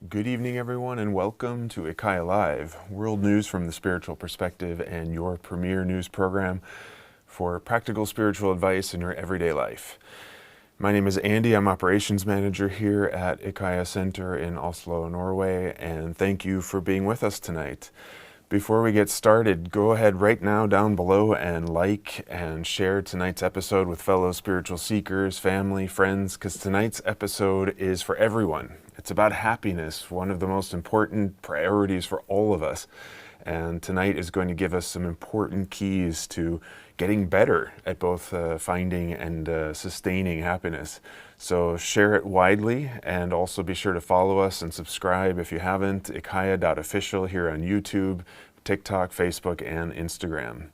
Good evening, everyone, and welcome to IKYA Live, world news from the spiritual perspective and your premier news program for practical spiritual advice in your everyday life. My name is Andy. I'm operations manager here at IKYA Center in Oslo, Norway, and thank you for being with us tonight. Before we get started, go ahead right now down below and like and share tonight's episode with fellow spiritual seekers, family, friends, because tonight's episode is for everyone. It's about happiness, one of the most important priorities for all of us. And tonight is going to give us some important keys to getting better at both finding and sustaining happiness. So share it widely, and also be sure to follow us and subscribe if you haven't, ikya.official here on YouTube, TikTok, Facebook, and Instagram.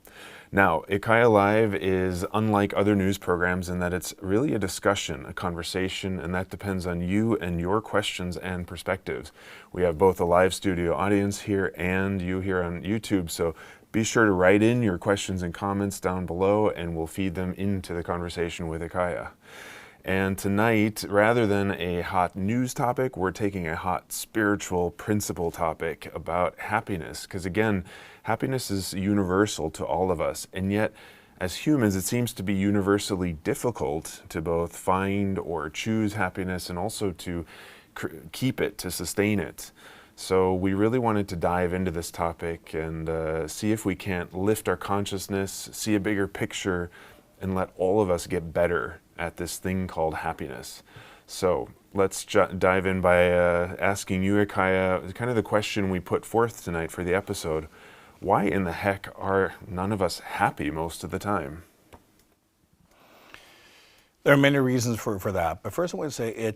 Now, IKYA Live is unlike other news programs in that it's really a discussion, a conversation, and that depends on you and your questions and perspectives. We have both a live studio audience here and you here on YouTube, so be sure to write in your questions and comments down below and we'll feed them into the conversation with IKYA. And tonight, rather than a hot news topic, we're taking a hot spiritual principle topic about happiness. Because again, happiness is universal to all of us. And yet, as humans, it seems to be universally difficult to both find or choose happiness and also to keep it, to sustain it. So we really wanted to dive into this topic and see if we can't lift our consciousness, see a bigger picture, and let all of us get better at this thing called happiness. So let's dive in by asking you, IKYA, kind of the question we put forth tonight for the episode. Why in the heck are none of us happy most of the time? There are many reasons for that. But first I want to say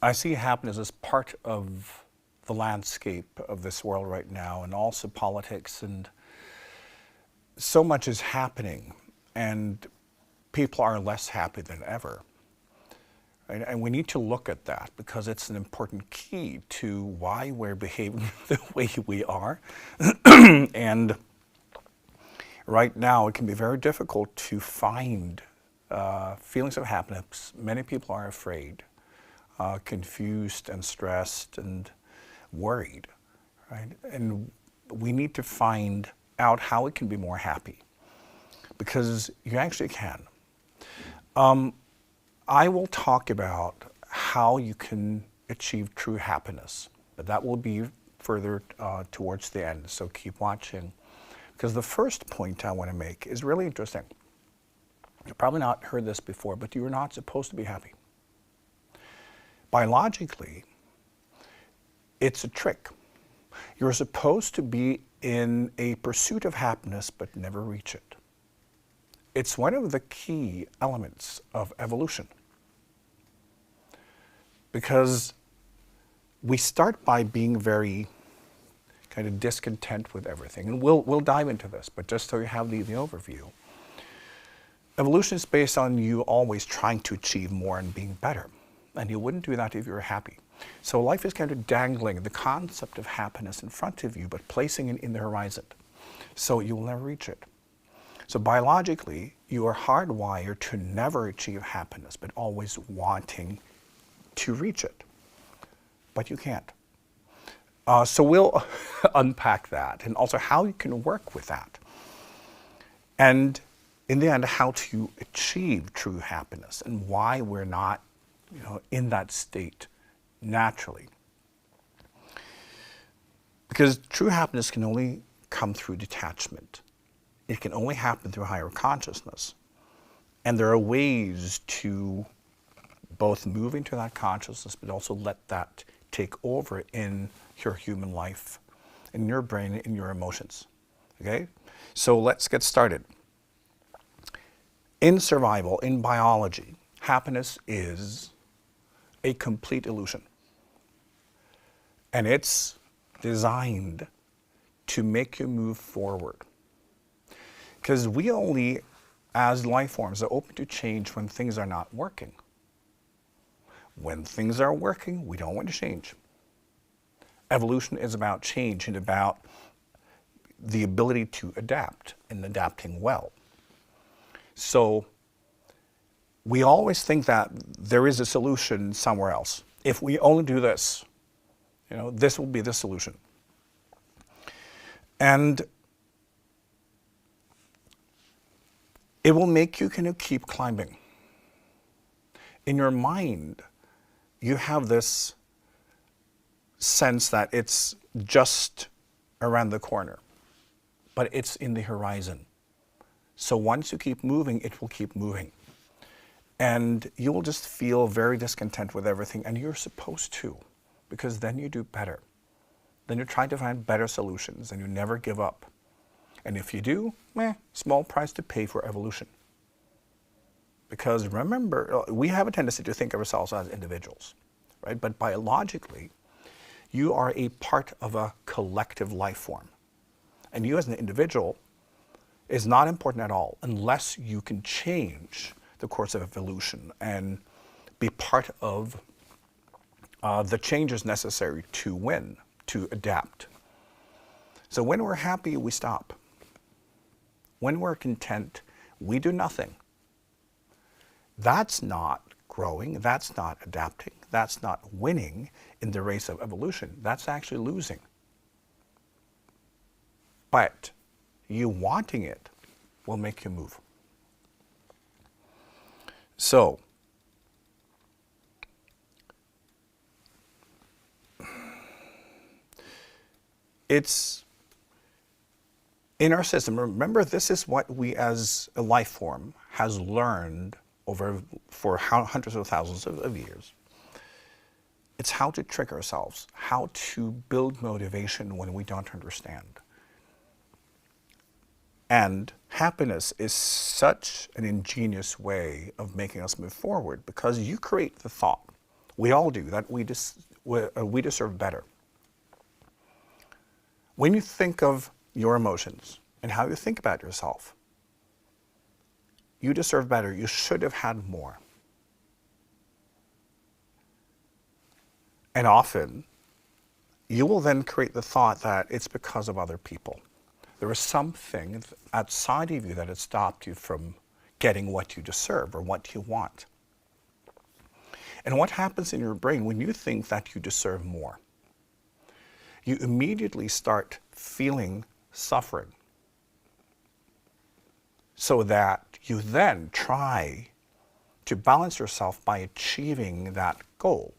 I see happiness as part of the landscape of this world right now, and also politics, and so much is happening. And people are less happy than ever. Right? And we need to look at that because it's an important key to why we're behaving the way we are. And right now it can be very difficult to find feelings of happiness. Many people are afraid, confused and stressed and worried. Right? And we need to find out how we can be more happy, because you actually can. I will talk about how you can achieve true happiness, but that will be further towards the end, so keep watching. Because the first point I want to make is really interesting. You've probably not heard this before, but you're not supposed to be happy. Biologically, it's a trick. You're supposed to be in a pursuit of happiness, but never reach it. It's one of the key elements of evolution, because we start by being very kind of discontent with everything. And we'll dive into this, but just so you have the overview. Evolution is based on you always trying to achieve more and being better. And you wouldn't do that if you were happy. So life is kind of dangling the concept of happiness in front of you, but placing it in the horizon. So you will never reach it. So biologically, you are hardwired to never achieve happiness, but always wanting to reach it. But you can't. So we'll unpack that, and also how you can work with that. And in the end, how to achieve true happiness and why we're not, in that state naturally. Because true happiness can only come through detachment. It can only happen through higher consciousness. And there are ways to both move into that consciousness, but also let that take over in your human life, in your brain, in your emotions. Okay? So let's get started. In survival, in biology, happiness is a complete illusion. And it's designed to make you move forward. Because we only, as life forms, are open to change when things are not working. When things are working, we don't want to change. Evolution is about change and about the ability to adapt and adapting well. So we always think that there is a solution somewhere else. If we only do this, This will be the solution. And it will make you kind of keep climbing. In your mind, you have this sense that it's just around the corner, but it's in the horizon. So once you keep moving, it will keep moving. And you will just feel very discontent with everything, and you're supposed to, because then you do better. Then you're trying to find better solutions, and you never give up. And if you do, small price to pay for evolution. Because remember, we have a tendency to think of ourselves as individuals, right? But biologically, you are a part of a collective life form. And you as an individual is not important at all unless you can change the course of evolution and be part of the changes necessary to win, to adapt. So when we're happy, we stop. When we're content, we do nothing. That's not growing, that's not adapting, that's not winning in the race of evolution. That's actually losing. But you wanting it will make you move. So, it's in our system. Remember, this is what we as a life form has learned for hundreds of thousands of years. It's how to trick ourselves, how to build motivation when we don't understand. And happiness is such an ingenious way of making us move forward, because you create the thought, we all do, that we deserve better. When you think of your emotions and how you think about yourself, you deserve better, you should have had more. And often, you will then create the thought that it's because of other people. There is something outside of you that has stopped you from getting what you deserve or what you want. And what happens in your brain when you think that you deserve more? You immediately start feeling suffering, so that you then try to balance yourself by achieving that goal.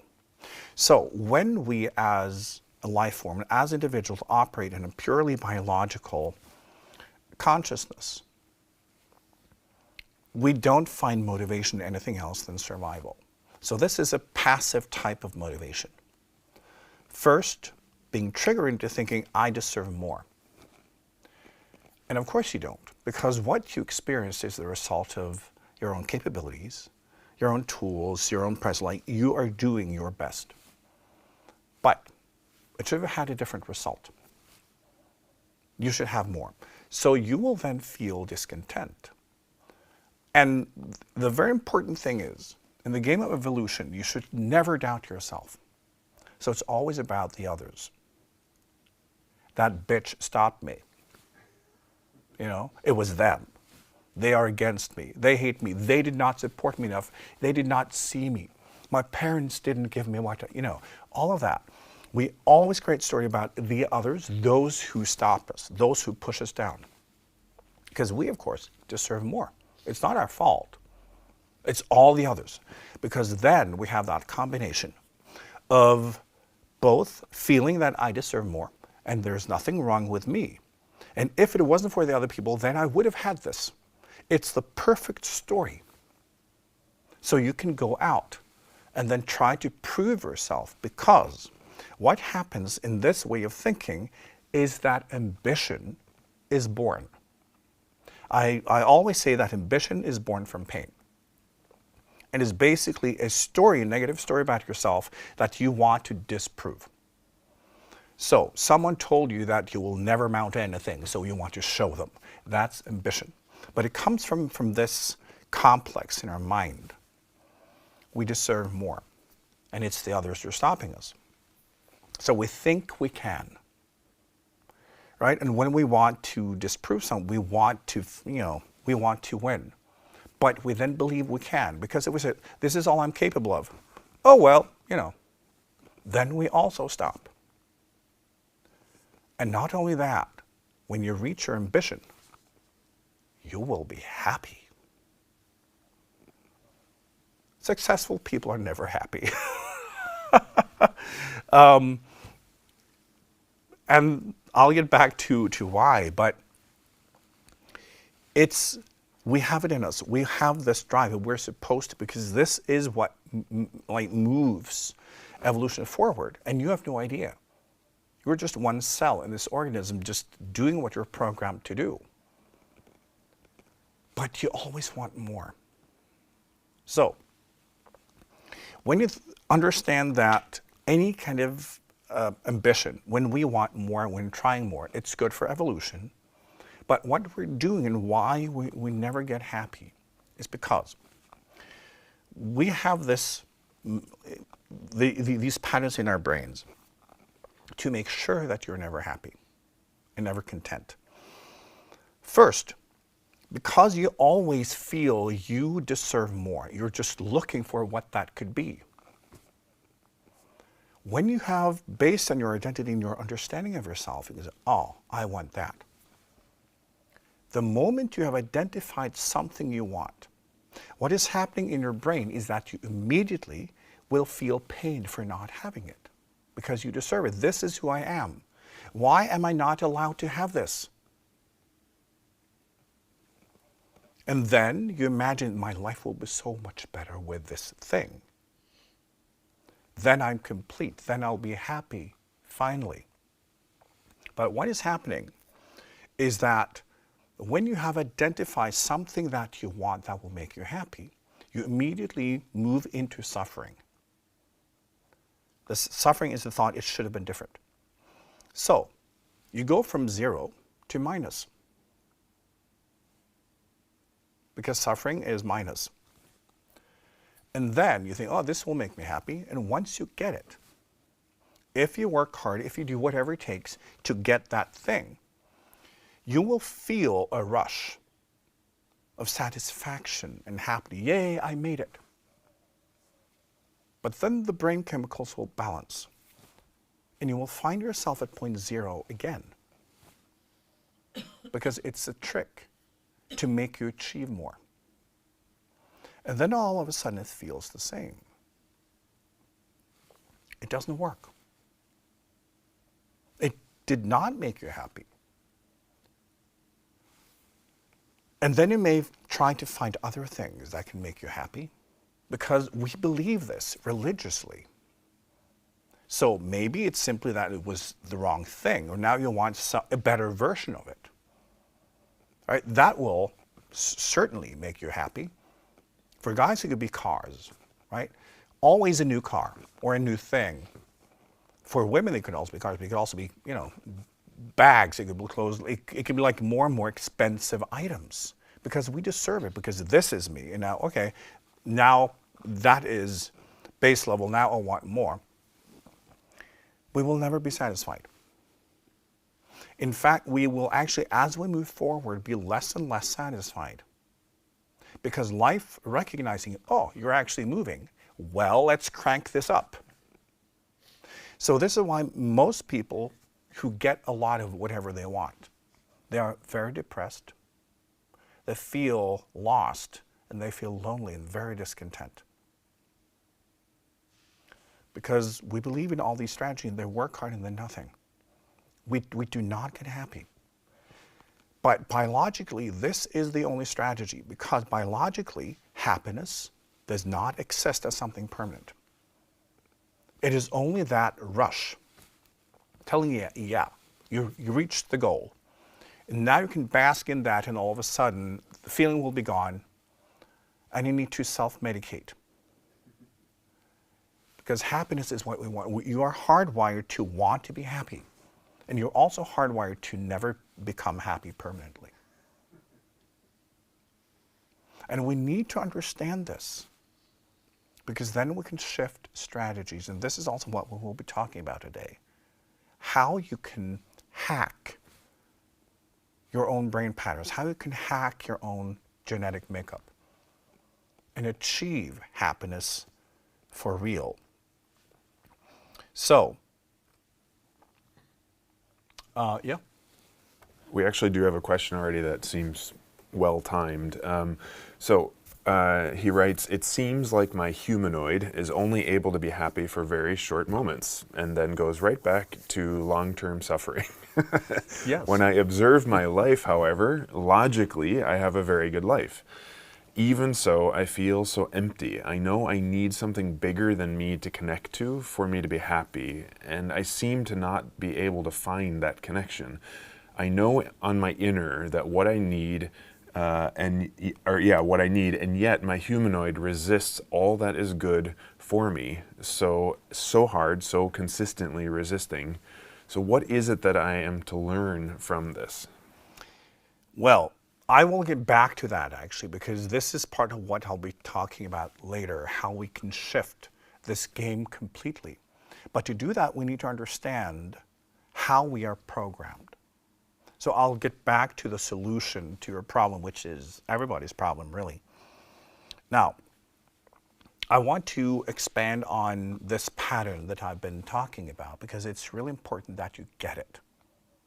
So when we as a life form, as individuals, operate in a purely biological consciousness, we don't find motivation in anything else than survival. So this is a passive type of motivation. First, being triggered into thinking, I deserve more. And of course you don't, because what you experience is the result of your own capabilities, your own tools, your own presence. Like, you are doing your best. But it should have had a different result. You should have more. So you will then feel discontent. And the very important thing is, in the game of evolution, you should never doubt yourself. So it's always about the others. That bitch stopped me. It was them. They are against me. They hate me. They did not support me enough. They did not see me. My parents didn't give me what, all of that. We always create a story about the others, those who stop us, those who push us down. Because we, of course, deserve more. It's not our fault. It's all the others. Because then we have that combination of both feeling that I deserve more and there's nothing wrong with me. And if it wasn't for the other people, then I would have had this. It's the perfect story. So you can go out and then try to prove yourself, because what happens in this way of thinking is that ambition is born. I always say that ambition is born from pain. And is basically a story, a negative story about yourself that you want to disprove. So someone told you that you will never mount anything, so you want to show them. That's ambition. But it comes from this complex in our mind. We deserve more, and it's the others who are stopping us. So we think we can, right? And when we want to disprove something, we want to win. But we then believe we can, because this is all I'm capable of. Oh, well, then we also stop. And not only that, when you reach your ambition, you will be happy. Successful people are never happy. And I'll get back to why, but we have it in us. We have this drive, and we're supposed to, because this is what like moves evolution forward, and you have no idea. You're just one cell in this organism just doing what you're programmed to do. But you always want more. So, when you understand that any kind of ambition, when we want more, when trying more, it's good for evolution. But what we're doing and why we never get happy is because we have these patterns in our brains to make sure that you're never happy and never content. First, because you always feel you deserve more, you're just looking for what that could be. When you have, based on your identity and your understanding of yourself, you say, oh, I want that. The moment you have identified something you want, what is happening in your brain is that you immediately will feel pain for not having it because you deserve it. This is who I am. Why am I not allowed to have this? And then you imagine my life will be so much better with this thing. Then I'm complete. Then I'll be happy, finally. But what is happening is that when you have identified something that you want that will make you happy, you immediately move into suffering. The suffering is the thought, it should have been different. So, you go from 0 to minus. Because suffering is minus. And then you think, oh, this will make me happy. And once you get it, if you work hard, if you do whatever it takes to get that thing, you will feel a rush of satisfaction and happiness. Yay, I made it. But then the brain chemicals will balance. And you will find yourself at point 0 again. Because it's a trick to make you achieve more. And then all of a sudden it feels the same. It doesn't work. It did not make you happy. And then you may try to find other things that can make you happy, because we believe this religiously. So maybe it's simply that it was the wrong thing, or now you want a better version of it. Right? That will certainly make you happy. For guys, it could be cars, right? Always a new car or a new thing. For women, it could also be cars, but it could also be, bags, it could be clothes, it could be like more and more expensive items because we deserve it, because this is me. And now, okay, now that is base level, now I want more. We will never be satisfied. In fact, we will actually, as we move forward, be less and less satisfied. Because life recognizing, oh, you're actually moving, well, let's crank this up. So this is why most people who get a lot of whatever they want, they are very depressed, they feel lost, and they feel lonely and very discontent. Because we believe in all these strategies and they work hard and then nothing. We do not get happy. But biologically, this is the only strategy, because biologically, happiness does not exist as something permanent. It is only that rush telling you, yeah, you reached the goal. And now you can bask in that, and all of a sudden, the feeling will be gone, and you need to self-medicate. Because happiness is what we want. You are hardwired to want to be happy. And you're also hardwired to never become happy permanently. And we need to understand this, because then we can shift strategies. And this is also what we will be talking about today. How you can hack your own brain patterns, how you can hack your own genetic makeup and achieve happiness for real. So, Yeah. We actually do have a question already that seems well timed. He writes, "It seems like my humanoid is only able to be happy for very short moments and then goes right back to long-term suffering. Yes. When I observe my life, however, logically, I have a very good life. Even so, I feel so empty. I know I need something bigger than me to connect to for me to be happy, and I seem to not be able to find that connection. I know on my inner that what I need, what I need, and yet my humanoid resists all that is good for me. So hard, so consistently resisting. So what is it that I am to learn from this?" Well, I will get back to that actually, because this is part of what I'll be talking about later, how we can shift this game completely. But to do that, we need to understand how we are programmed. So I'll get back to the solution to your problem, which is everybody's problem, really. Now, I want to expand on this pattern that I've been talking about, because it's really important that you get it,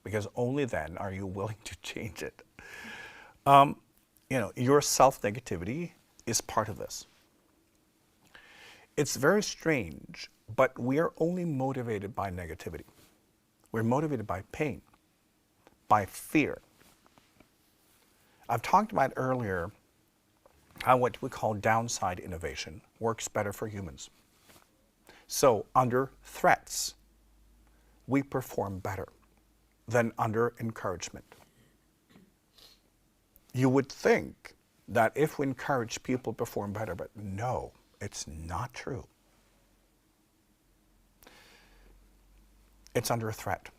because only then are you willing to change it. Your self-negativity is part of this. It's very strange, but we are only motivated by negativity. We're motivated by pain, by fear. I've talked about earlier how what we call downside innovation works better for humans. So under threats, we perform better than under encouragement. You would think that if we encourage people to perform better, but no, it's not true. It's under threat.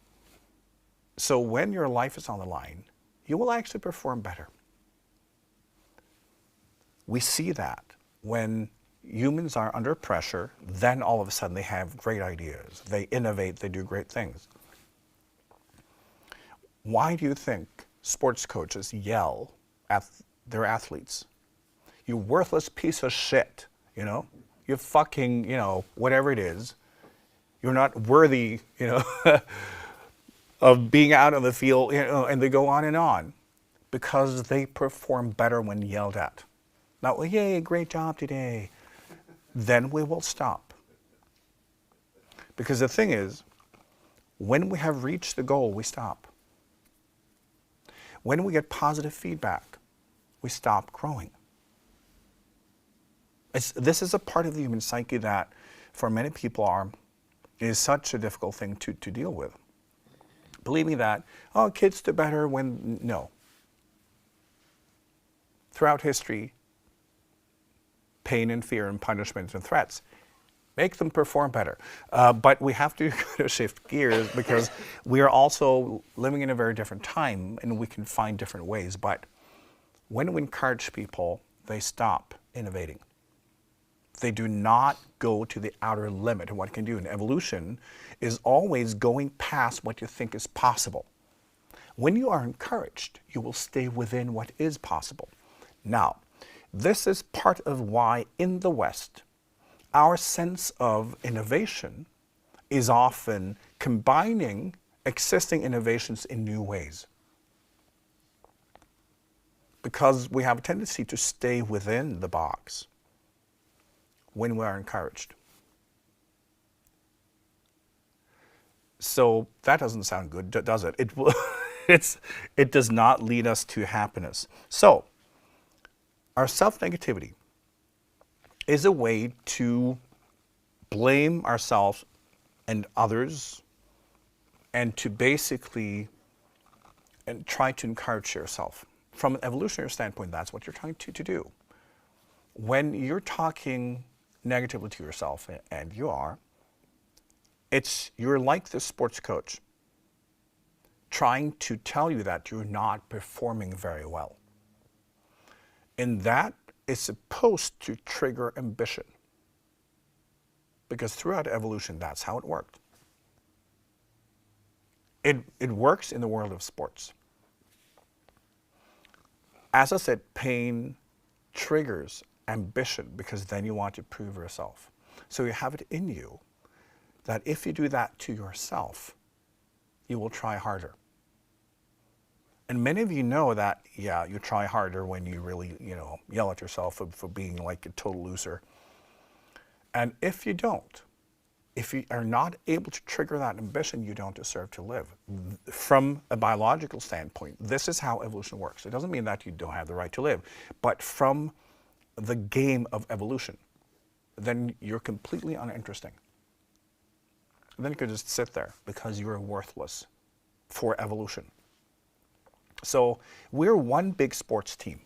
So when your life is on the line, you will actually perform better. We see that when humans are under pressure, then all of a sudden they have great ideas. They innovate, they do great things. Why do you think sports coaches yell at their athletes? "You worthless piece of shit, you fucking, whatever it is. You're not worthy, of being out on the field," and they go on, because they perform better when yelled at. Now, "Well, yay, great job today." Then we will stop. Because the thing is, when we have reached the goal, we stop. When we get positive feedback, we stop growing. This is a part of the human psyche that, for many people, is such a difficult thing to deal with. Believing that, kids do better when, no. Throughout history, pain and fear and punishment and threats make them perform better. But we have to kind of shift gears, because we are also living in a very different time, and we can find different ways. But when we encourage people, they stop innovating. They do not go to the outer limit of what it can do. And evolution is always going past what you think is possible. When you are encouraged, you will stay within what is possible. Now, this is part of why in the West, our sense of innovation is often combining existing innovations in new ways. Because we have a tendency to stay within the box when we are encouraged. So that doesn't sound good, does it? It does not lead us to happiness. So our self-negativity is a way to blame ourselves and others, and to basically try to encourage yourself. From an evolutionary standpoint, that's what you're trying to do. When you're talking negatively to yourself, and you are, you're like this sports coach trying to tell you that you're not performing very well. And that is supposed to trigger ambition, because throughout evolution, that's how it worked. It works in the world of sports. As I said, pain triggers ambition, because then you want to prove yourself. So you have it in you that if you do that to yourself, you will try harder. And many of you know that, yeah, you try harder when you really, yell at yourself for being like a total loser. And if you don't, if you are not able to trigger that ambition, you don't deserve to live. From a biological standpoint, this is how evolution works. It doesn't mean that you don't have the right to live, but from the game of evolution, then you're completely uninteresting. And then you could just sit there because you're worthless for evolution. So we're one big sports team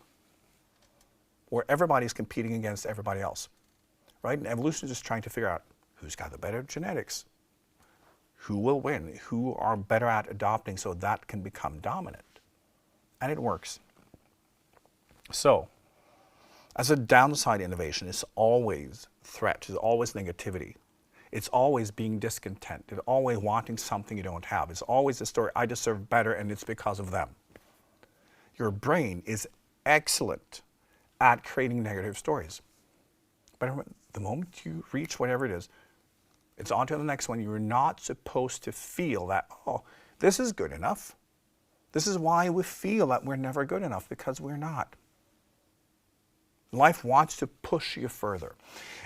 where everybody's competing against everybody else, right? And evolution is just trying to figure out who's got the better genetics, who will win, who are better at adopting so that can become dominant. And it works. So, as a downside innovation, it's always threat, it's always negativity. It's always being discontent. It's always wanting something you don't have. It's always the story, I deserve better and it's because of them. Your brain is excellent at creating negative stories. But the moment you reach whatever it is, it's on to the next one. You're not supposed to feel that, oh, this is good enough. This is why we feel that we're never good enough, because we're not. Life wants to push you further.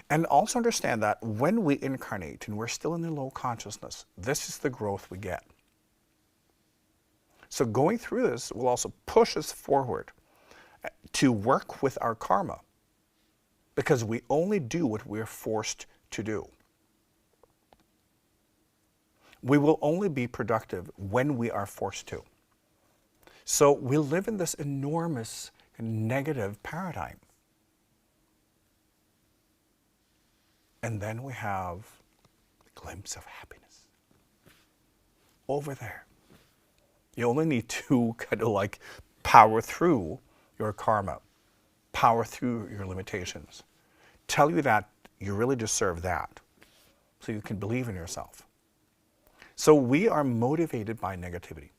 And also understand that when we incarnate and we're still in the low consciousness, this is the growth we get. So going through this will also push us forward to work with our karma, because we only do what we're forced to do. We will only be productive when we are forced to. So we live in this enormous negative paradigm. And then we have a glimpse of happiness over there. You only need to kind of like power through your karma, power through your limitations. Tell you that you really deserve that, so you can believe in yourself. So we are motivated by negativity.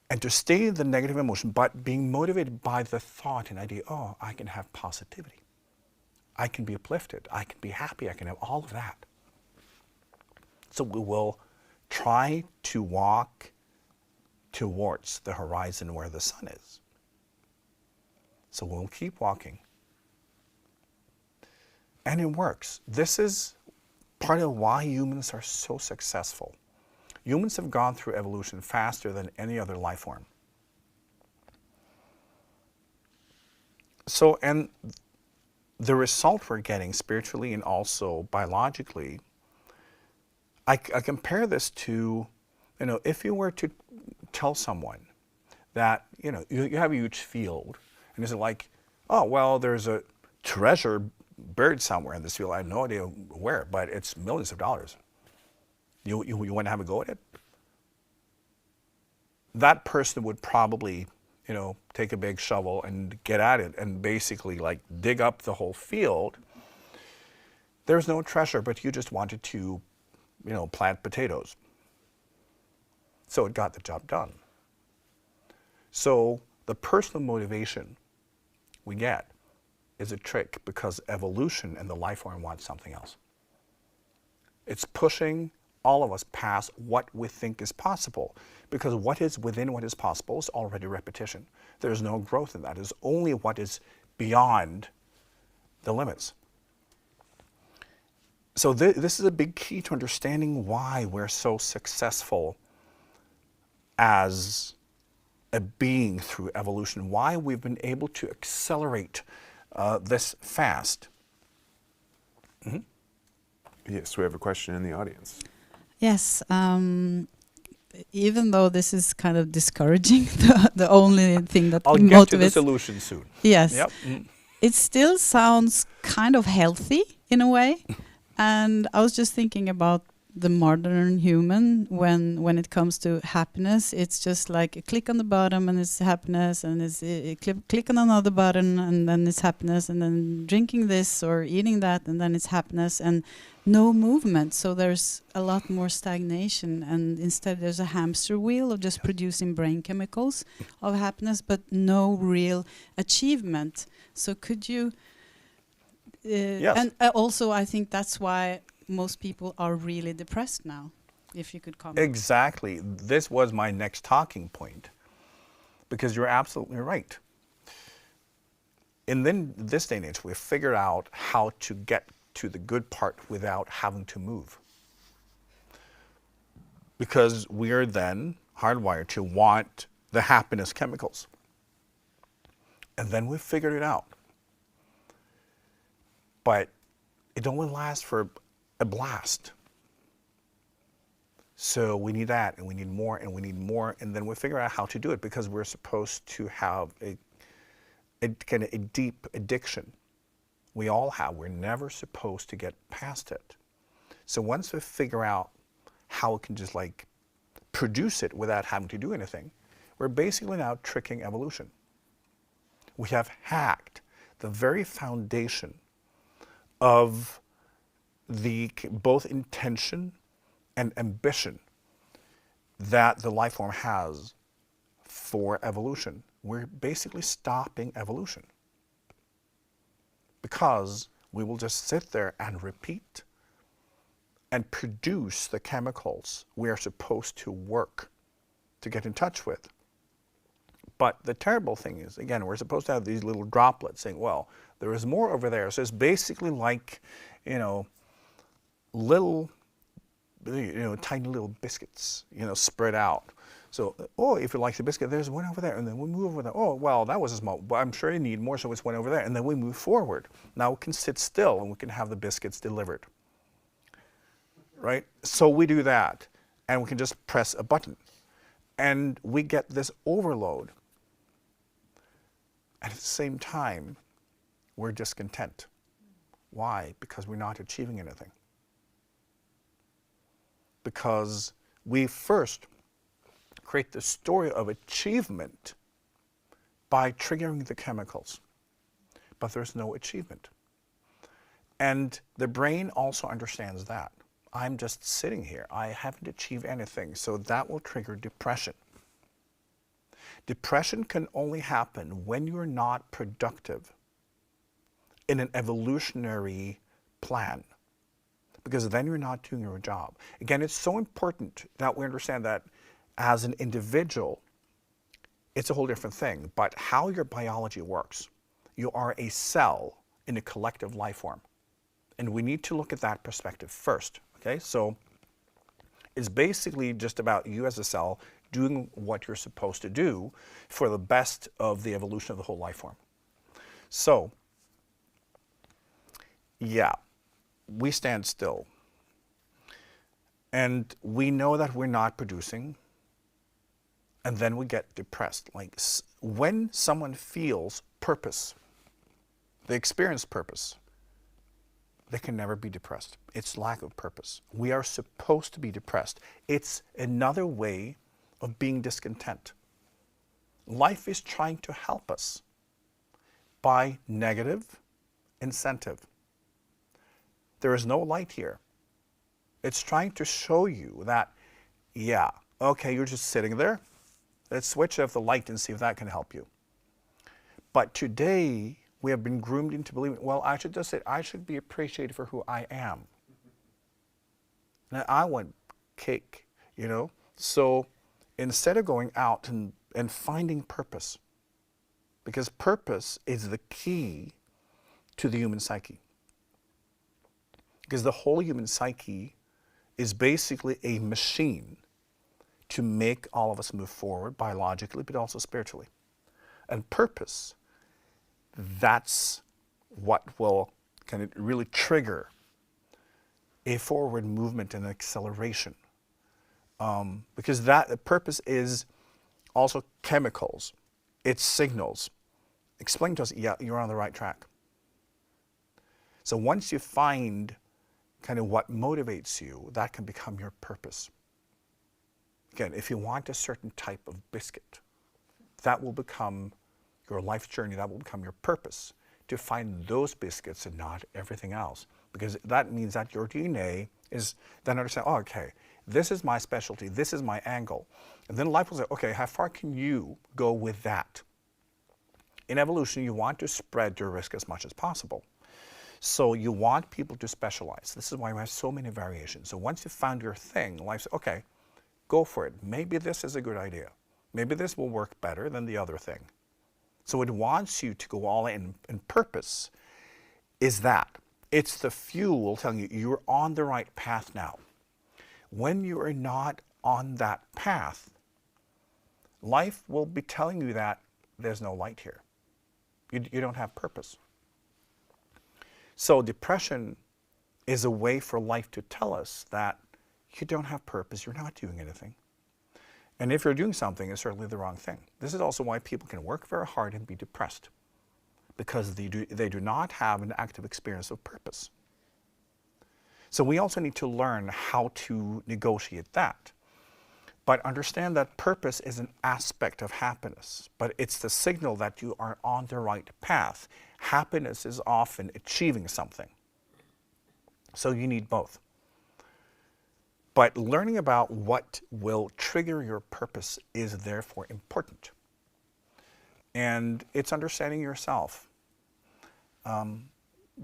And to stay in the negative emotion, but being motivated by the thought and idea, oh, I can have positivity. I can be uplifted. I can be happy. I can have all of that. So we will try to walk towards the horizon where the sun is. So we'll keep walking. And it works. This is part of why humans are so successful. Humans have gone through evolution faster than any other life form. So, and the result we're getting spiritually and also biologically, I compare this to, if you were to tell someone that, you have a huge field, and is it like, oh, well, there's a treasure buried somewhere in this field. I have no idea where, but it's millions of dollars. You want to have a go at it? That person would probably, take a big shovel and get at it and basically like dig up the whole field. There's no treasure, but you just wanted to, plant potatoes. So it got the job done. So the personal motivation we get is a trick, because evolution and the life form wants something else. It's pushing all of us past what we think is possible, because what is within what is possible is already repetition. There's no growth in that. It's only what is beyond the limits. So this is a big key to understanding why we're so successful as a being through evolution, why we've been able to accelerate this fast. Mm-hmm. Yes, we have a question in the audience. Yes, even though this is kind of discouraging, the only thing that I'll motivates... get to the solution soon. Yes. Yep. Mm. It still sounds kind of healthy in a way. And I was just thinking about the modern human when it comes to happiness. It's just like a click on the bottom and it's happiness, and it's click on another button and then it's happiness, and then drinking this or eating that and then it's happiness, and no movement. So there's a lot more stagnation, and instead there's a hamster wheel of just producing brain chemicals of happiness, but no real achievement. So could you... Yes. And also I think that's why most people are really depressed now. if you could comment. Exactly. This was my next talking point, because you're absolutely right. And then this day and age, we've figured out how to get to the good part without having to move. Because we are then hardwired to want the happiness chemicals. And then we figured it out. But it only lasts for a blast. So we need that, and we need more, and we need more, and then we figure out how to do it, because we're supposed to have a kind of a deep addiction. We all have. We're never supposed to get past it. So once we figure out how we can just like produce it without having to do anything, we're basically now tricking evolution. We have hacked the very foundation of the both intention and ambition that the life form has for evolution. We're basically stopping evolution, because we will just sit there and repeat and produce the chemicals we are supposed to work to get in touch with. But the terrible thing is, again, we're supposed to have these little droplets saying, well, there is more over there. So it's basically like, little, tiny little biscuits, spread out. So, oh, if you like the biscuit, there's one over there, and then we move over there. Oh, well, that was a small, but I'm sure you need more, so it's one over there. And then we move forward. Now we can sit still, and we can have the biscuits delivered. Right? So we do that, and we can just press a button. And we get this overload. And at the same time, we're discontent. Why? Because we're not achieving anything. Because we first create the story of achievement by triggering the chemicals. But there's no achievement. And the brain also understands that. I'm just sitting here. I haven't achieved anything. So that will trigger depression. Depression can only happen when you're not productive in an evolutionary plan, because then you're not doing your job. Again, it's so important that we understand that as an individual, it's a whole different thing, but how your biology works. You are a cell in a collective life form, and we need to look at that perspective first, okay? So it's basically just about you as a cell doing what you're supposed to do for the best of the evolution of the whole life form. So, yeah, we stand still. And we know that we're not producing, and then we get depressed. Like when someone feels purpose, they experience purpose, they can never be depressed. It's lack of purpose. We are supposed to be depressed. It's another way of being discontent. Life is trying to help us by negative incentive. There is no light here. It's trying to show you that, yeah, okay, you're just sitting there. Let's switch off the light and see if that can help you. But today, we have been groomed into believing, well, I should just say, I should be appreciated for who I am. Now, I want cake, So instead of going out and finding purpose, because purpose is the key to the human psyche. Because the whole human psyche is basically a machine to make all of us move forward biologically, but also spiritually. And purpose, that's what will kind of really trigger a forward movement and acceleration. Because that purpose is also chemicals. It's signals. Explain to us, yeah, you're on the right track. So once you find kind of what motivates you, that can become your purpose. Again, if you want a certain type of biscuit, that will become your life journey, that will become your purpose, to find those biscuits and not everything else. Because that means that your DNA is then understand, oh, okay, this is my specialty, this is my angle. And then life will say, okay, how far can you go with that? In evolution, you want to spread your risk as much as possible. So you want people to specialize. This is why we have so many variations. So once you've found your thing, life says, okay, go for it. Maybe this is a good idea. Maybe this will work better than the other thing. So it wants you to go all in, and purpose is that. It's the fuel telling you you're on the right path now. When you are not on that path, life will be telling you that there's no light here. You don't have purpose. So depression is a way for life to tell us that you don't have purpose, you're not doing anything. And if you're doing something, it's certainly the wrong thing. This is also why people can work very hard and be depressed, because they do not have an active experience of purpose. So we also need to learn how to negotiate that. But understand that purpose is an aspect of happiness, but it's the signal that you are on the right path. Happiness is often achieving something. So you need both. But learning about what will trigger your purpose is therefore important. And it's understanding yourself.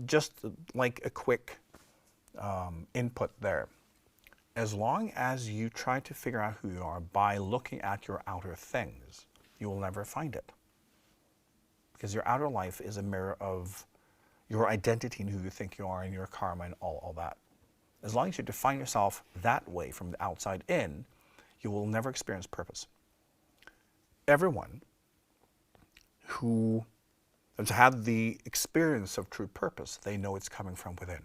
Just like a quick input there. As long as you try to figure out who you are by looking at your outer things, you will never find it. Because your outer life is a mirror of your identity and who you think you are and your karma and all that. As long as you define yourself that way from the outside in, you will never experience purpose. Everyone who has had the experience of true purpose, they know it's coming from within.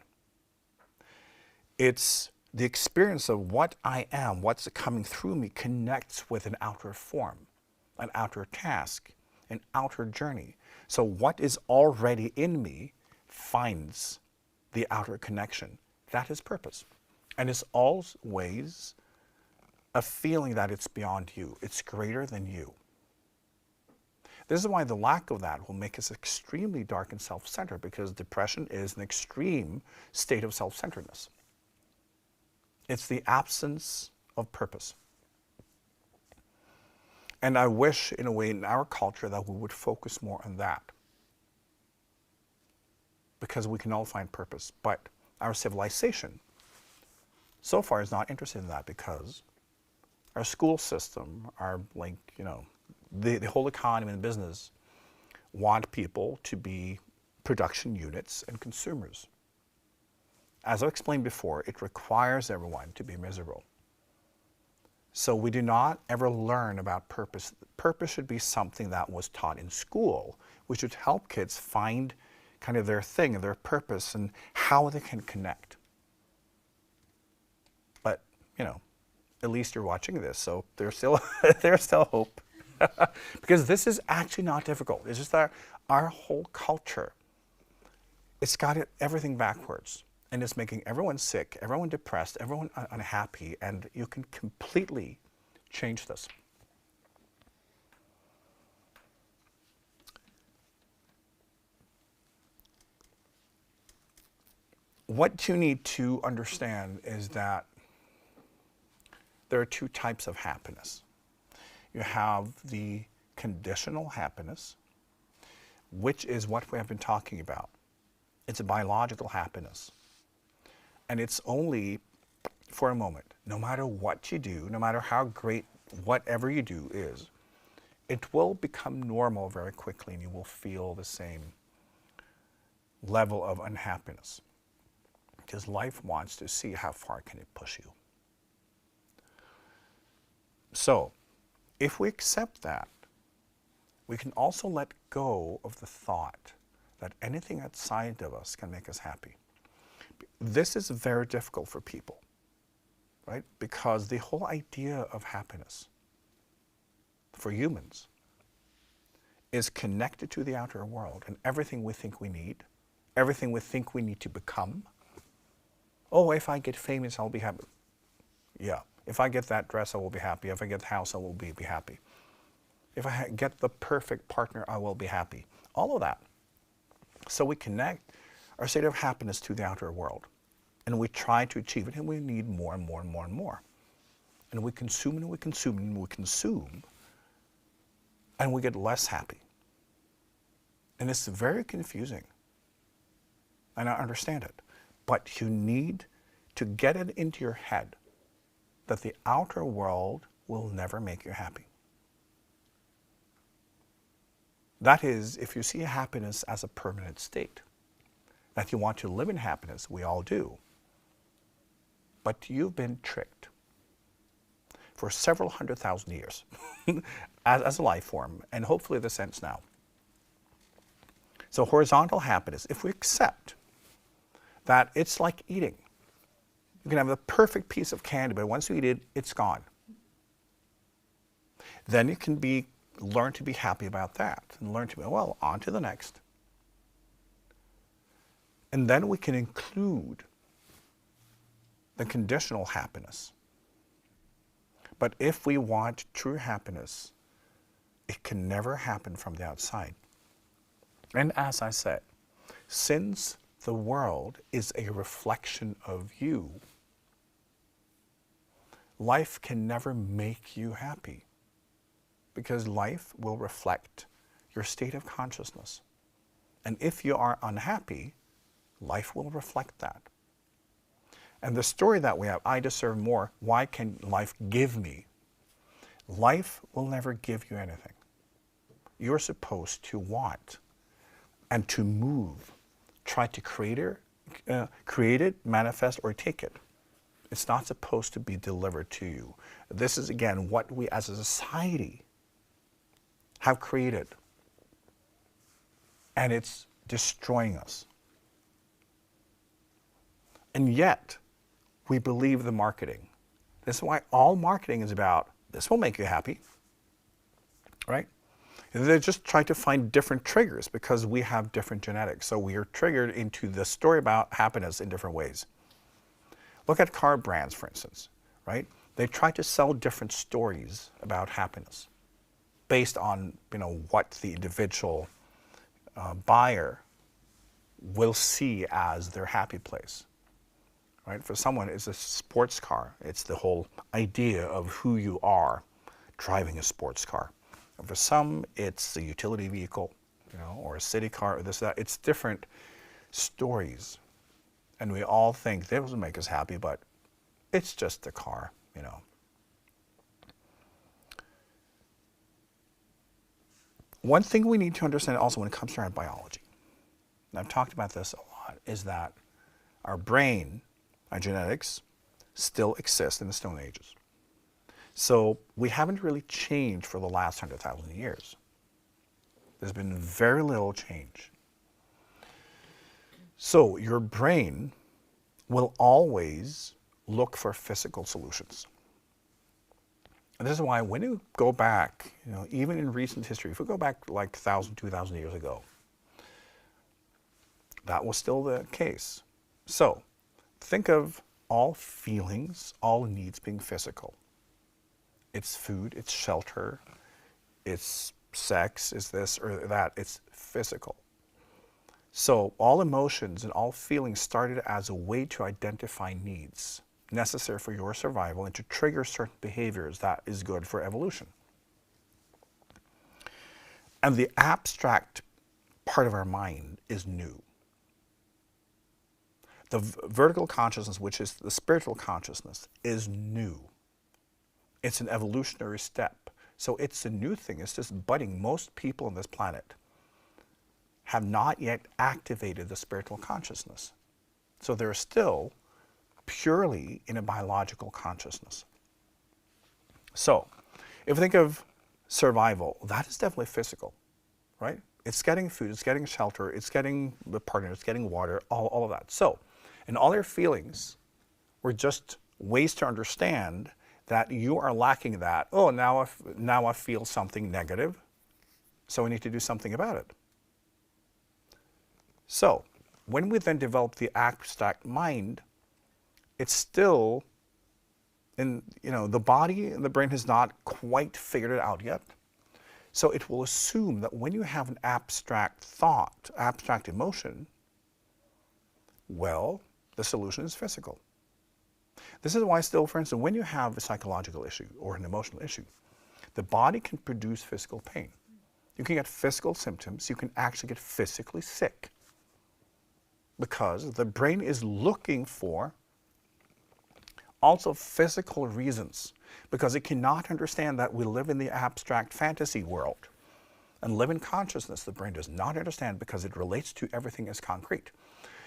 It's the experience of what I am, what's coming through me, connects with an outer form, an outer task, an outer journey. So what is already in me finds the outer connection. That is purpose. And it's always a feeling that it's beyond you. It's greater than you. This is why the lack of that will make us extremely dark and self-centered, because depression is an extreme state of self-centeredness. It's the absence of purpose. And I wish, in a way, in our culture, that we would focus more on that. Because we can all find purpose. But our civilization, so far, is not interested in that, because our school system, our, the whole economy and business want people to be production units and consumers. As I explained before, it requires everyone to be miserable. So we do not ever learn about purpose. Purpose should be something that was taught in school. We should help kids find kind of their thing and their purpose and how they can connect. But, at least you're watching this, so there's still hope. Because this is actually not difficult. It's just that our whole culture, it's got everything backwards. And it's making everyone sick, everyone depressed, everyone unhappy, and you can completely change this. What you need to understand is that there are two types of happiness. You have the conditional happiness, which is what we have been talking about. It's a biological happiness. And it's only for a moment. No matter what you do, no matter how great whatever you do is, it will become normal very quickly, and you will feel the same level of unhappiness. Because life wants to see how far can it push you. So, if we accept that, we can also let go of the thought that anything outside of us can make us happy. This is very difficult for people, right? Because the whole idea of happiness for humans is connected to the outer world and everything we think we need, everything we think we need to become. Oh, if I get famous, I'll be happy. Yeah. If I get that dress, I will be happy. If I get the house, I will be happy. If I get the perfect partner, I will be happy. All of that. So we connect our state of happiness to the outer world. And we try to achieve it, and we need more and more and more and more. And we consume and we consume and we consume, and we get less happy. And it's very confusing. and I understand it. But you need to get it into your head that the outer world will never make you happy. That is, if you see happiness as a permanent state, that you want to live in happiness, we all do. But you've been tricked for several 100,000 years as a life form, and hopefully this ends now. So horizontal happiness, if we accept that it's like eating. You can have the perfect piece of candy, but once you eat it, it's gone. Then you can learn to be happy about that and learn to be, well, on to the next. And then we can include the conditional happiness. But if we want true happiness, it can never happen from the outside. And as I said, since the world is a reflection of you, life can never make you happy, because life will reflect your state of consciousness. And if you are unhappy, life will reflect that. And the story that we have, I deserve more, why can life give me? Life will never give you anything. You're supposed to want and to move, try to create it, manifest, or take it. It's not supposed to be delivered to you. This is, again, what we as a society have created. And it's destroying us. And yet, we believe the marketing. This is why all marketing is about, this will make you happy, right? And they just try to find different triggers because we have different genetics. So we are triggered into the story about happiness in different ways. Look at car brands, for instance, right? They try to sell different stories about happiness based on, what the individual buyer will see as their happy place. Right? For someone, it's a sports car. It's the whole idea of who you are driving a sports car. And for some, it's a utility vehicle, or a city car, or this, that. It's different stories. And we all think this will make us happy, but it's just a car, One thing we need to understand also when it comes to our biology, and I've talked about this a lot, is that our brain, our genetics, still exist in the Stone Ages. So we haven't really changed for the last 100,000 years. There's been very little change. So your brain will always look for physical solutions. And this is why when you go back, even in recent history, if we go back like 1,000, 2,000 years ago, that was still the case. So think of all feelings, all needs being physical. It's food, it's shelter, it's sex, it's this or that, it's physical. So all emotions and all feelings started as a way to identify needs necessary for your survival and to trigger certain behaviors that is good for evolution. And the abstract part of our mind is new. The vertical consciousness, which is the spiritual consciousness, is new. It's an evolutionary step. So it's a new thing. It's just budding. Most people on this planet have not yet activated the spiritual consciousness. So they're still purely in a biological consciousness. So if we think of survival, that is definitely physical, right? It's getting food, it's getting shelter, it's getting the partner, it's getting water, all of that. So, and all your feelings were just ways to understand that you are lacking that. Oh, now I feel something negative, so we need to do something about it. So, when we then develop the abstract mind, it's still in, the body and the brain has not quite figured it out yet. So it will assume that when you have an abstract thought, abstract emotion, well, the solution is physical. This is why still, for instance, when you have a psychological issue or an emotional issue, the body can produce physical pain. You can get physical symptoms. You can actually get physically sick. because the brain is looking for also physical reasons, because it cannot understand that we live in the abstract fantasy world and live in consciousness. The brain does not understand because it relates to everything as concrete.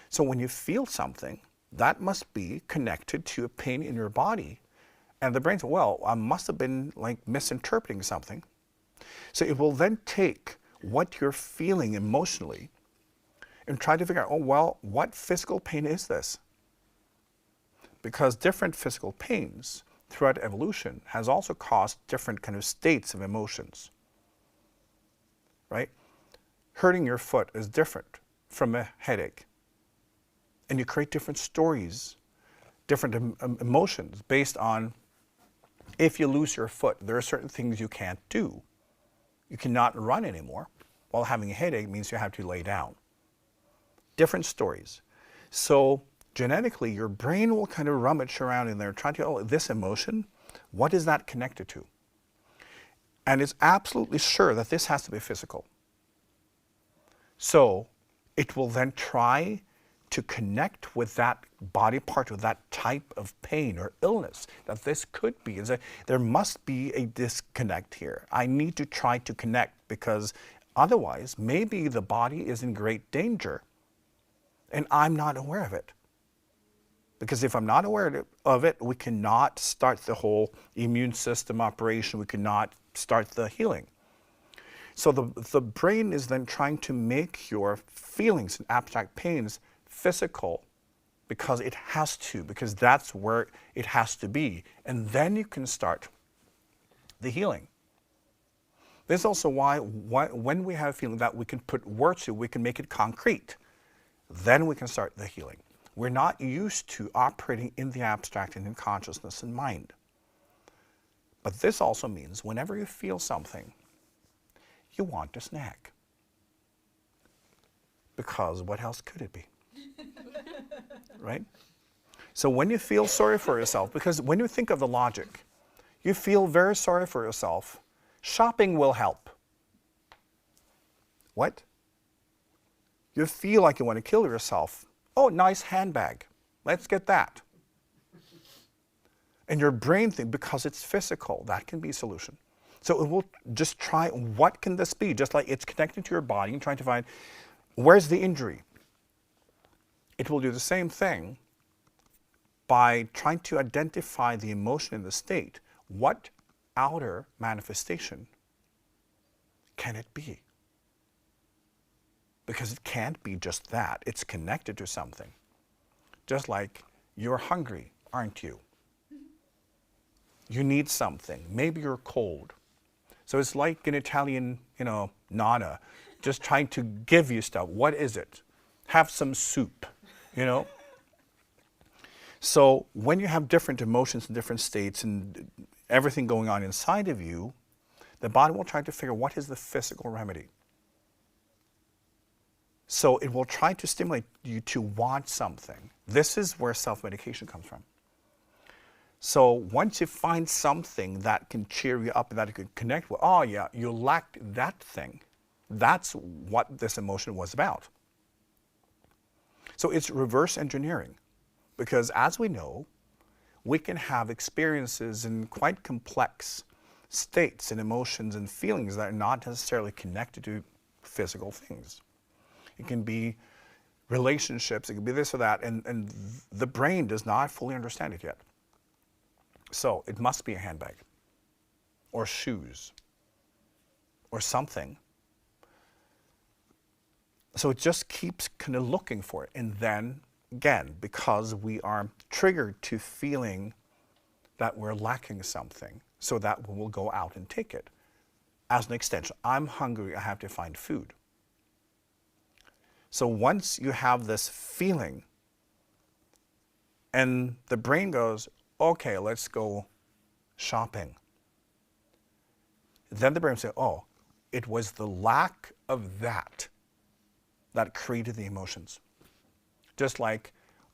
So when you feel something, that must be connected to a pain in your body. And the brain says, well, I must have been like misinterpreting something. So it will then take what you're feeling emotionally and try to figure out, oh, well, what physical pain is this? Because different physical pains throughout evolution has also caused different kind of states of emotions, right? Hurting your foot is different from a headache. And you create different stories, different emotions based on, if you lose your foot, there are certain things you can't do. You cannot run anymore, while having a headache means you have to lay down. Different stories. So genetically, your brain will kind of rummage around in there, trying to, oh, this emotion, what is that connected to? And it's absolutely sure that this has to be physical. So it will then try to connect with that body part, with that type of pain or illness that this could be. There must be a disconnect here. I need to try to connect, because otherwise maybe the body is in great danger and I'm not aware of it. Because if I'm not aware of it, we cannot start the whole immune system operation. We cannot start the healing. So the brain is then trying to make your feelings and abstract pains physical, because it has to, because that's where it has to be. And then you can start the healing. This is also why when we have a feeling that we can put words to, we can make it concrete, then we can start the healing. We're not used to operating in the abstract and in consciousness and mind. But this also means whenever you feel something, you want a snack. Because what else could it be? Right? So when you feel sorry for yourself, because when you think of the logic, you feel very sorry for yourself, shopping will help. What? You feel like you want to kill yourself. Oh, nice handbag. Let's get that. And your brain thinks, because it's physical, that can be a solution. So it will just try, what can this be? Just like it's connected to your body and trying to find, where's the injury? It will do the same thing by trying to identify the emotion in the state. What outer manifestation can it be? Because it can't be just that. It's connected to something. Just like you're hungry, aren't you? You need something. Maybe you're cold. So it's like an Italian, nonna, just trying to give you stuff. What is it? Have some soup, So when you have different emotions and different states and everything going on inside of you, the body will try to figure what is the physical remedy. So it will try to stimulate you to want something. This is where self-medication comes from. So once you find something that can cheer you up and that you can connect with, oh yeah, you lacked that thing. That's what this emotion was about. So it's reverse engineering, because as we know, we can have experiences in quite complex states and emotions and feelings that are not necessarily connected to physical things. It can be relationships, it can be this or that, and the brain does not fully understand it yet. So it must be a handbag, or shoes, or something. So it just keeps kind of looking for it. And then, again, because we are triggered to feeling that we're lacking something, so that we will go out and take it. As an extension, I'm hungry, I have to find food. So once you have this feeling, and the brain goes, okay, let's go shopping. Then the brain says, oh, it was the lack of that created the emotions. Just like,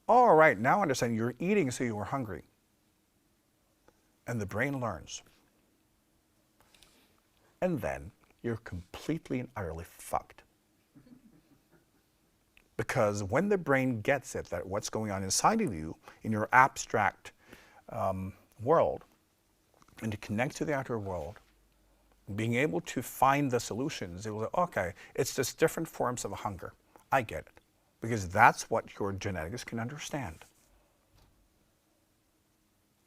oh, all right, now I understand you're eating so you were hungry. And the brain learns. And then you're completely and utterly fucked. Because when the brain gets it, that what's going on inside of you, in your abstract world, and to connect to the outer world, being able to find the solutions, it will say, okay, it's just different forms of hunger. I get it. Because that's what your genetics can understand.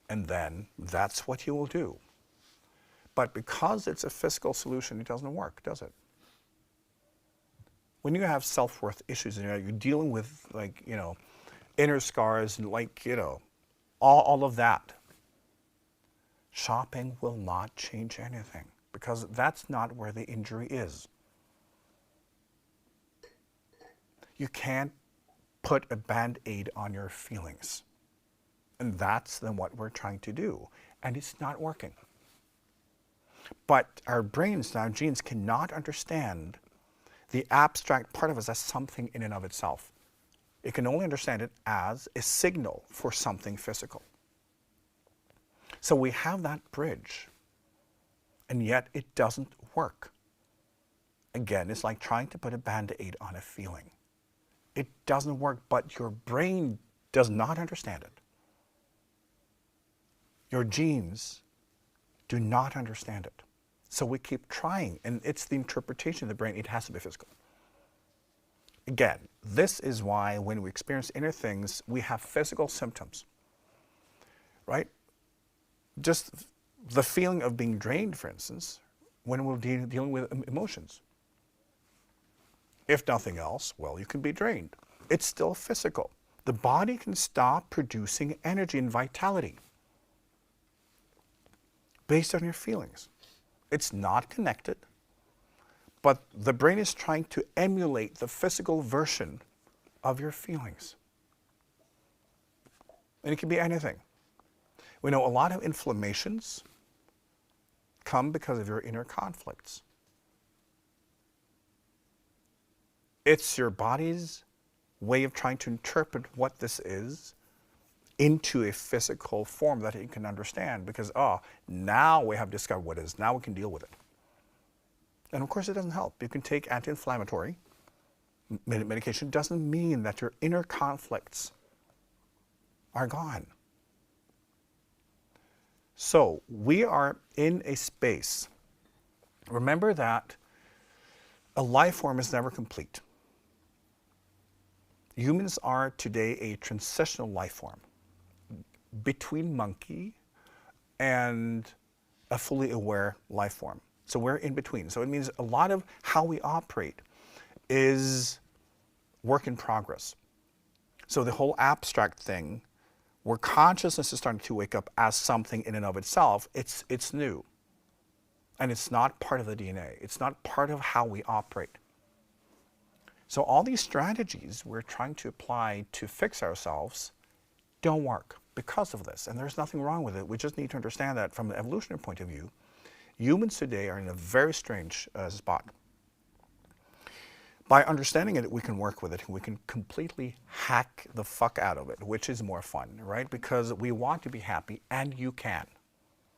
And then that's what you will do. But because it's a physical solution, it doesn't work, does it? When you have self-worth issues and you're dealing with, like, you know, inner scars and, like, you know, all of that, shopping will not change anything, because that's not where the injury is. You can't put a Band-Aid on your feelings. And that's then what we're trying to do. And it's not working. But our brains, our genes cannot understand the abstract part of us as something in and of itself. It can only understand it as a signal for something physical. So we have that bridge, and yet it doesn't work. Again, it's like trying to put a Band-Aid on a feeling. It doesn't work, but your brain does not understand it. Your genes do not understand it. So we keep trying, and it's the interpretation of the brain. It has to be physical. Again, this is why when we experience inner things, we have physical symptoms, right? Just the feeling of being drained, for instance, when we're dealing with emotions. If nothing else, well, you can be drained. It's still physical. The body can stop producing energy and vitality based on your feelings. It's not connected, but the brain is trying to emulate the physical version of your feelings. And it can be anything. We know a lot of inflammations come because of your inner conflicts. It's your body's way of trying to interpret what this is into a physical form that it can understand, because, now we have discovered what it is. Now we can deal with it. And of course it doesn't help. You can take anti-inflammatory medication. It doesn't mean that your inner conflicts are gone. So we are in a space. Remember that a life form is never complete. Humans are today a transitional life form between monkey and a fully aware life form. So we're in between. So it means a lot of how we operate is work in progress. So the whole abstract thing, where consciousness is starting to wake up as something in and of itself, it's new. And it's not part of the DNA. It's not part of how we operate. So all these strategies we're trying to apply to fix ourselves don't work because of this. And there's nothing wrong with it. We just need to understand that from the evolutionary point of view, humans today are in a very strange spot. By understanding it, we can work with it. We can completely hack the fuck out of it, which is more fun, right? Because we want to be happy, and you can.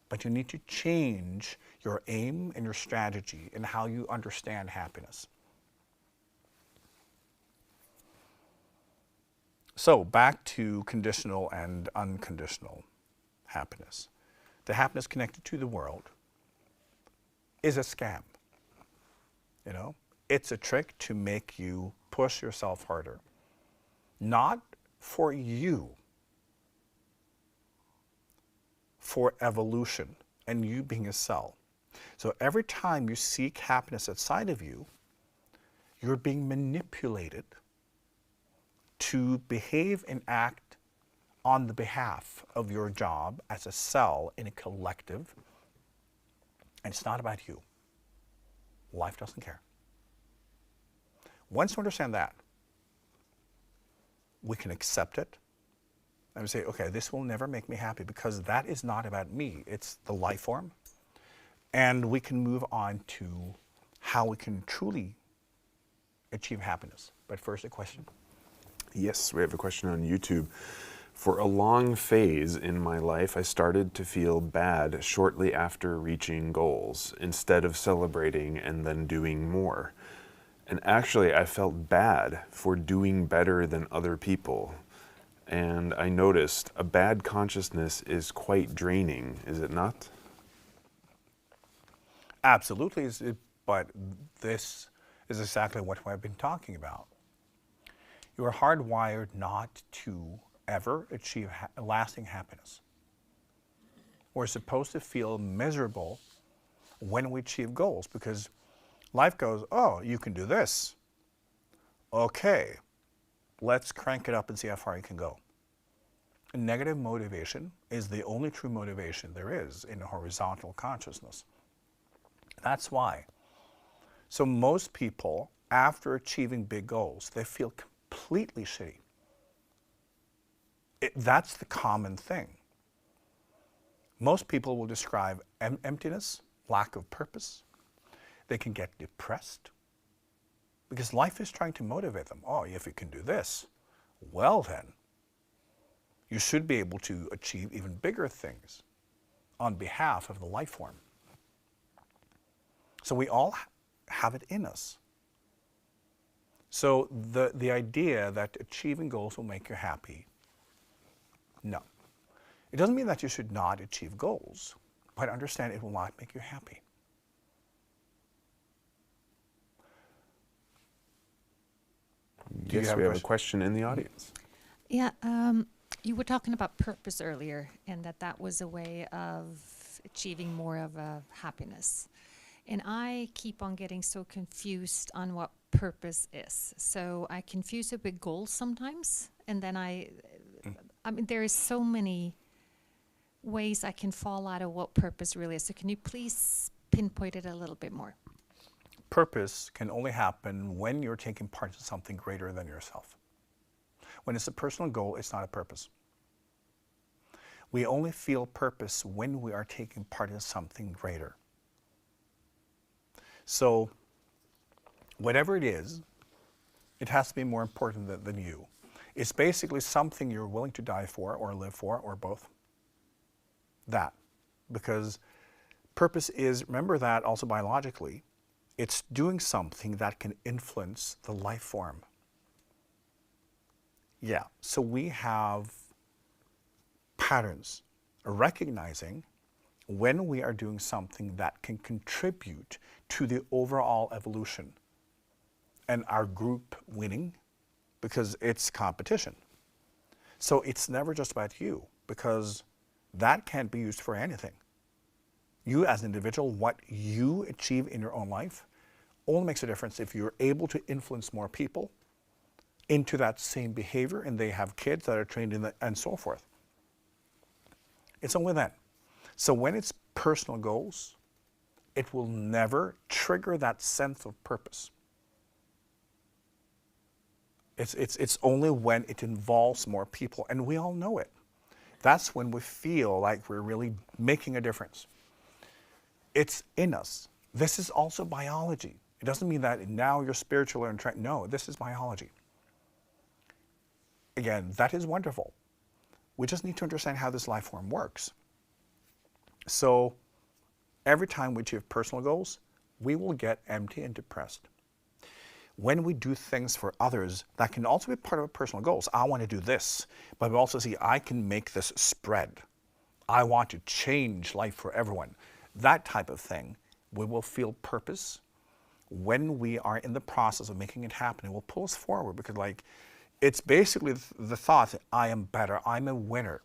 But you need to change your aim and your strategy and how you understand happiness. So back to conditional and unconditional happiness. The happiness connected to the world is a scam. You know, it's a trick to make you push yourself harder. Not for you, for evolution and you being a cell. So every time you seek happiness outside of you, you're being manipulated to behave and act on the behalf of your job as a cell in a collective. And it's not about you. Life doesn't care. Once you understand that, we can accept it and we say, okay, this will never make me happy because that is not about me. It's the life form. And we can move on to how we can truly achieve happiness. But first, a question. Yes, we have a question on YouTube. For a long phase in my life, I started to feel bad shortly after reaching goals, instead of celebrating and then doing more. And actually, I felt bad for doing better than other people. And I noticed a bad consciousness is quite draining, is it not? Absolutely, but this is exactly what I've been talking about. You are hardwired not to ever achieve lasting happiness. We're supposed to feel miserable when we achieve goals because life goes, oh, you can do this. Okay, let's crank it up and see how far you can go. Negative motivation is the only true motivation there is in horizontal consciousness. That's why. So most people, after achieving big goals, they feel completely shitty. That's the common thing. Most people will describe emptiness, lack of purpose. They can get depressed because life is trying to motivate them. Oh, if you can do this, well then, you should be able to achieve even bigger things on behalf of the life form. So we all have it in us. So the idea that achieving goals will make you happy, no. It doesn't mean that you should not achieve goals, but understand it will not make you happy. Yes, we have a question in the audience. Yeah, you were talking about purpose earlier, and that was a way of achieving more of a happiness. And I keep on getting so confused on what purpose is. So I confuse it with goals sometimes, and then I mean, there is so many ways I can fall out of what purpose really is. So can you please pinpoint it a little bit more? Purpose can only happen when you're taking part in something greater than yourself. When it's a personal goal, it's not a purpose. We only feel purpose when we are taking part in something greater. So, whatever it is, it has to be more important than you. It's basically something you're willing to die for or live for or both. That. Because purpose is, remember that also biologically, it's doing something that can influence the life form. Yeah, so we have patterns, recognizing when we are doing something that can contribute to the overall evolution and our group winning, because it's competition. So it's never just about you, because that can't be used for anything. You as an individual, what you achieve in your own life only makes a difference if you're able to influence more people into that same behavior and they have kids that are trained in that and so forth. It's only then. So when it's personal goals, it will never trigger that sense of purpose. It's only when it involves more people, and we all know it. That's when we feel like we're really making a difference. It's in us. This is also biology. It doesn't mean that now you're spiritual and trained. No, this is biology. Again, that is wonderful. We just need to understand how this life form works. So every time we achieve personal goals, we will get empty and depressed. When we do things for others, that can also be part of our personal goals. I want to do this, but we also see I can make this spread. I want to change life for everyone. That type of thing, we will feel purpose when we are in the process of making it happen. It will pull us forward because it's basically the thought that I am better, I'm a winner.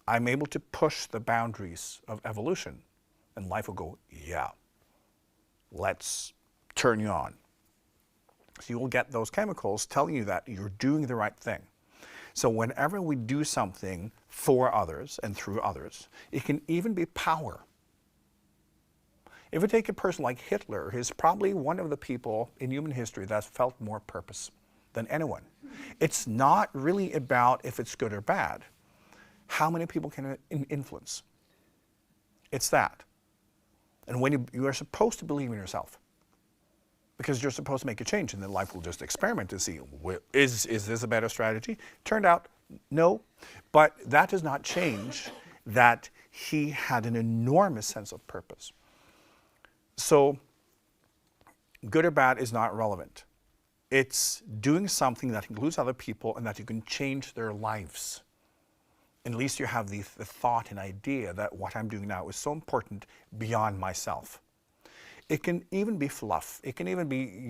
I'm able to push the boundaries of evolution. And life will go, yeah, let's turn you on. So you will get those chemicals telling you that you're doing the right thing. So whenever we do something for others and through others, it can even be power. If we take a person like Hitler, he's probably one of the people in human history that felt more purpose than anyone. It's not really about if it's good or bad. How many people can it influence? It's that. And when you are supposed to believe in yourself, because you're supposed to make a change, and then life will just experiment to see, is this a better strategy? Turned out, no. But that does not change that he had an enormous sense of purpose. So good or bad is not relevant. It's doing something that includes other people and that you can change their lives. At least you have the thought and idea that what I'm doing now is so important beyond myself. It can even be fluff. It can even be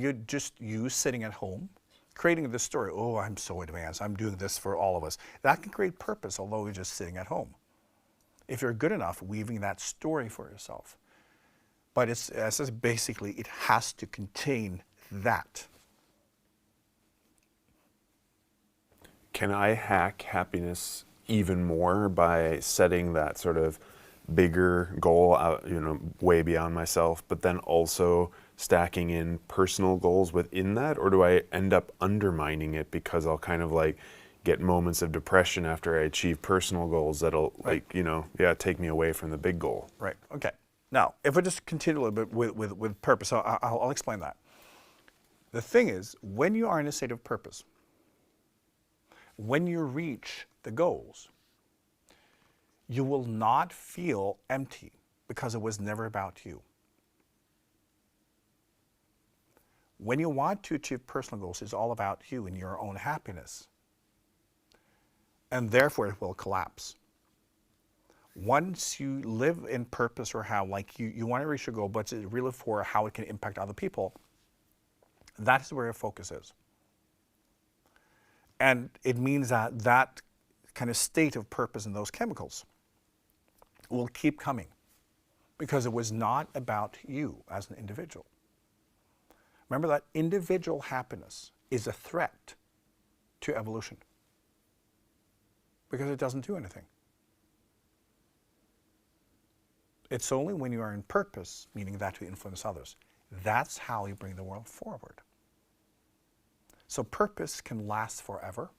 you sitting at home, creating this story. Oh, I'm so advanced. I'm doing this for all of us. That can create purpose, although you're just sitting at home. If you're good enough, weaving that story for yourself. But basically, it has to contain that. Can I hack happiness even more by setting that sort of bigger goal out, way beyond myself, but then also stacking in personal goals within that? Or do I end up undermining it because I'll kind of like get moments of depression after I achieve personal goals that'll take me away from the big goal? Right, okay. Now, if I just continue a little bit with purpose, I'll explain that. The thing is, when you are in a state of purpose, when you reach the goals, you will not feel empty because it was never about you. When you want to achieve personal goals, it's all about you and your own happiness. And therefore it will collapse. Once you live in purpose or how, like you want to reach your goal, but it's really for how it can impact other people, that is where your focus is. And it means that that kind of state of purpose and those chemicals will keep coming because it was not about you as an individual. Remember that individual happiness is a threat to evolution because it doesn't do anything. It's only when you are in purpose, meaning that to influence others. That's how you bring the world forward. So purpose can last forever.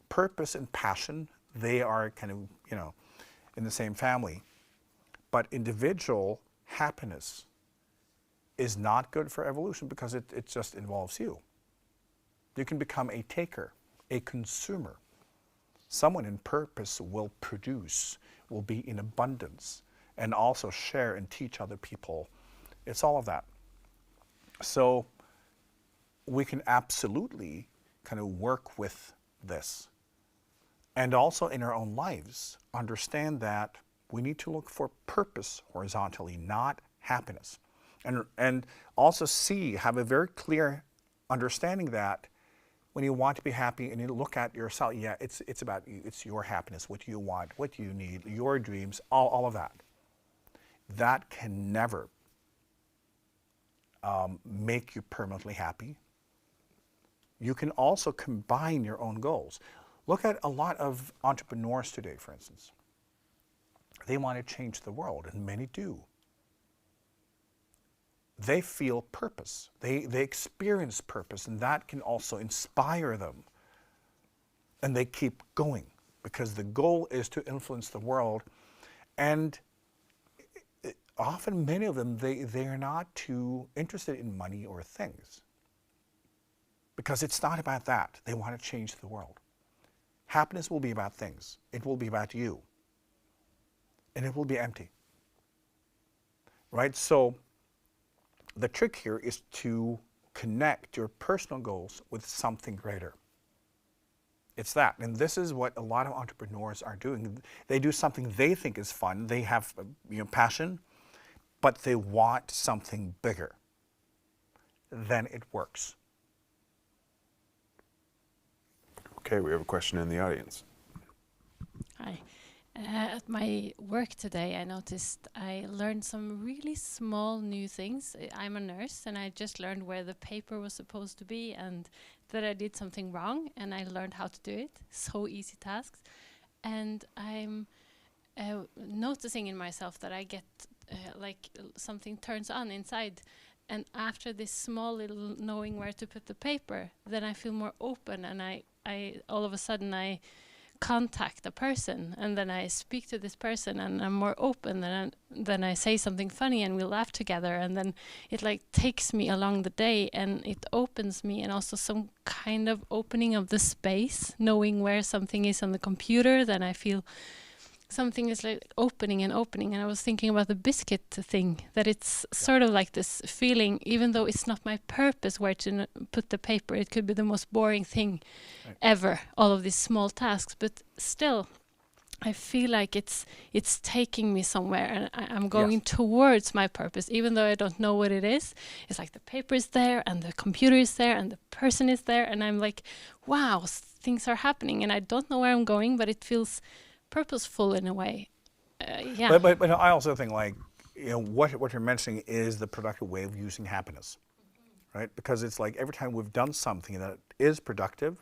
Purpose and passion, they are kind of, in the same family. But individual happiness is not good for evolution because it just involves you. You can become a taker, a consumer. Someone in purpose will produce, will be in abundance, and also share and teach other people. It's all of that. So we can absolutely kind of work with this. And also in our own lives, understand that we need to look for purpose horizontally, not happiness. And also have a very clear understanding that when you want to be happy and you look at yourself, it's about you, it's your happiness, what you want, what you need, your dreams, all of that. That can never make you permanently happy. You can also combine your own goals. Look at a lot of entrepreneurs today, for instance. They want to change the world, and many do. They feel purpose. They experience purpose, and that can also inspire them. And they keep going because the goal is to influence the world. And often many of them, they are not too interested in money or things because it's not about that. They want to change the world. Happiness will be about things. It will be about you. And it will be empty. Right? So the trick here is to connect your personal goals with something greater. It's that. And this is what a lot of entrepreneurs are doing. They do something they think is fun. They have passion, but they want something bigger. Then it works. Okay, we have a question in the audience. Hi. At my work today, I noticed I learned some really small new things. I'm a nurse, and I just learned where the paper was supposed to be and that I did something wrong, and I learned how to do it. So easy tasks. And I'm noticing in myself that I get something turns on inside. And after this small little knowing where to put the paper, then I feel more open, and I all of a sudden I contact a person, and then I speak to this person, and I'm more open, and then I say something funny, and we laugh together, and then it takes me along the day, and it opens me, and also some kind of opening of the space, knowing where something is on the computer. Then I feel something is like opening and opening, and I was thinking about the biscuit thing, that it's sort of like this feeling, even though it's not my purpose where to put the paper, it could be the most boring thing ever, all of these small tasks, but still I feel like it's taking me somewhere, and I'm going towards my purpose, even though I don't know what it is. It's like the paper is there, and the computer is there, and the person is there, and I'm like, wow, things are happening, and I don't know where I'm going, but it feels purposeful in a way. But I also think, like, what you're mentioning is the productive way of using happiness, right? Because it's like every time we've done something that is productive,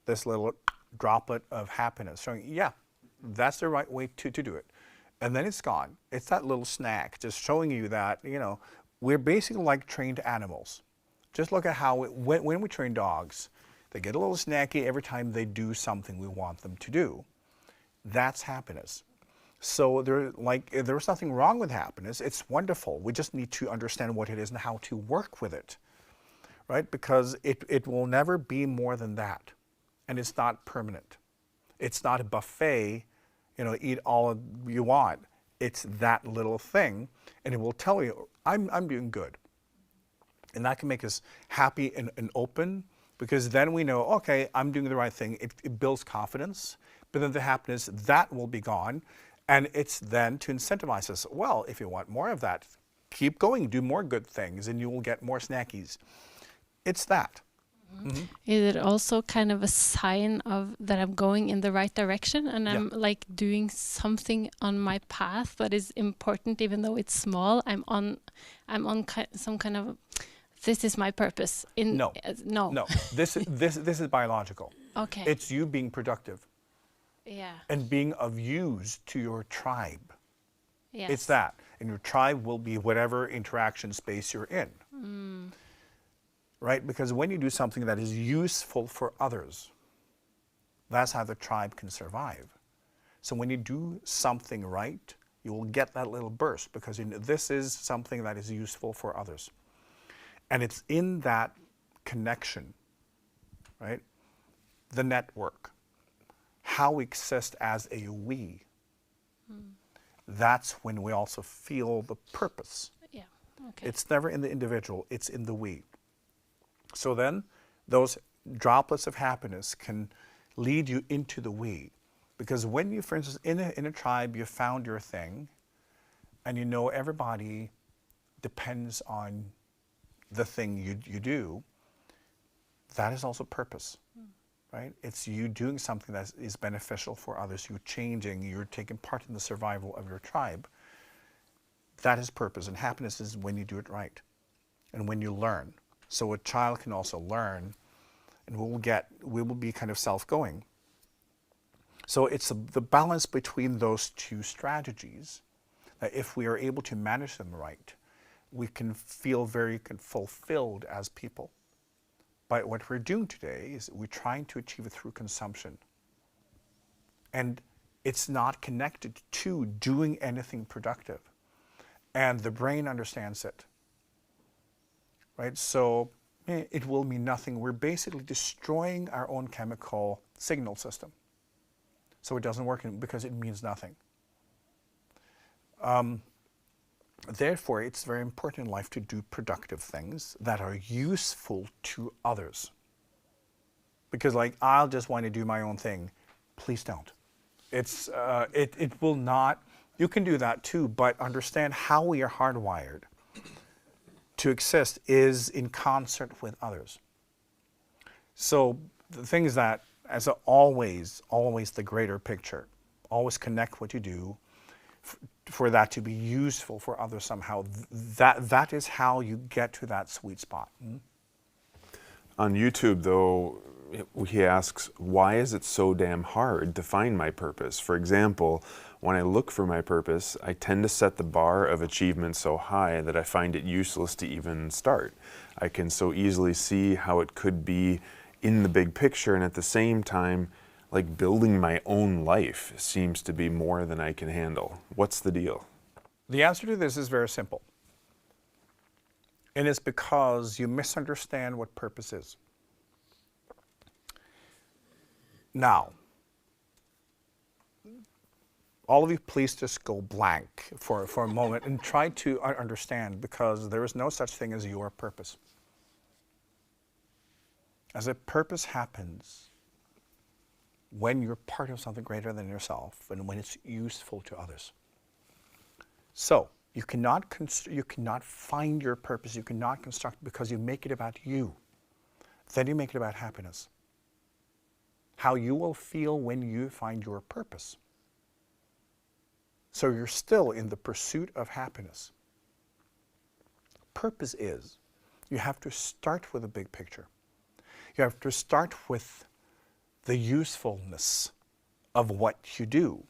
this little droplet of happiness showing, that's the right way to do it. And then it's gone. It's that little snack just showing you that, we're basically like trained animals. Just look at how, when we train dogs, they get a little snacky every time they do something we want them to do. That's happiness. So there's nothing wrong with happiness. It's wonderful. We just need to understand what it is and how to work with it, right? Because it will never be more than that. And it's not permanent. It's not a buffet, eat all you want. It's that little thing, and it will tell you, I'm doing good. And that can make us happy and open, because then we know, okay, I'm doing the right thing. It builds confidence, but then the happiness, that will be gone. And it's then to incentivize us, well, if you want more of that, keep going, do more good things, and you will get more snackies. It's that. Mm-hmm. Is it also kind of a sign of that I'm going in the right direction, and I'm like doing something on my path that is important, even though it's small? I'm on some kind of, this is my purpose. No. This is biological. Okay. It's you being productive. Yeah. And being of use to your tribe. Yes. It's that. And your tribe will be whatever interaction space you're in. Right? Because when you do something that is useful for others, that's how the tribe can survive. So when you do something right, you will get that little burst, because this is something that is useful for others. And it's in that connection, right? The network, how we exist as a we. That's when we also feel the purpose. Yeah. Okay. It's never in the individual, it's in the we. So then those droplets of happiness can lead you into the we. Because when you, for instance, in a tribe, you found your thing, and everybody depends on the thing you do, that is also purpose, right? It's you doing something that is beneficial for others, you're changing, you're taking part in the survival of your tribe. That is purpose, and happiness is when you do it right, and when you learn. So a child can also learn, and we will be kind of self-going. So it's the balance between those two strategies, that if we are able to manage them right, we can feel very fulfilled as people. But what we're doing today is we're trying to achieve it through consumption. And it's not connected to doing anything productive. And the brain understands it. Right? So it will mean nothing. We're basically destroying our own chemical signal system. So it doesn't work because it means nothing. Therefore, it's very important in life to do productive things that are useful to others. Because I'll just want to do my own thing. Please don't. It will not, you can do that too, but understand how we are hardwired to exist is in concert with others. So the thing is that, as always the greater picture, always connect what you do for that to be useful for others somehow. That is how you get to that sweet spot. On YouTube, though, he asks, why is it so damn hard to find my purpose? For example, when I look for my purpose, I tend to set the bar of achievement so high that I find it useless to even start. I can so easily see how it could be in the big picture, and at the same time, building my own life seems to be more than I can handle. What's the deal? The answer to this is very simple. And it's because you misunderstand what purpose is. Now, all of you, please just go blank for a moment and try to understand, because there is no such thing as your purpose. As a purpose happens when you're part of something greater than yourself and when it's useful to others. So, you cannot find your purpose, you cannot construct it because you make it about you. Then you make it about happiness. How you will feel when you find your purpose. So you're still in the pursuit of happiness. Purpose is, you have to start with a big picture. You have to start with the usefulness of what you do.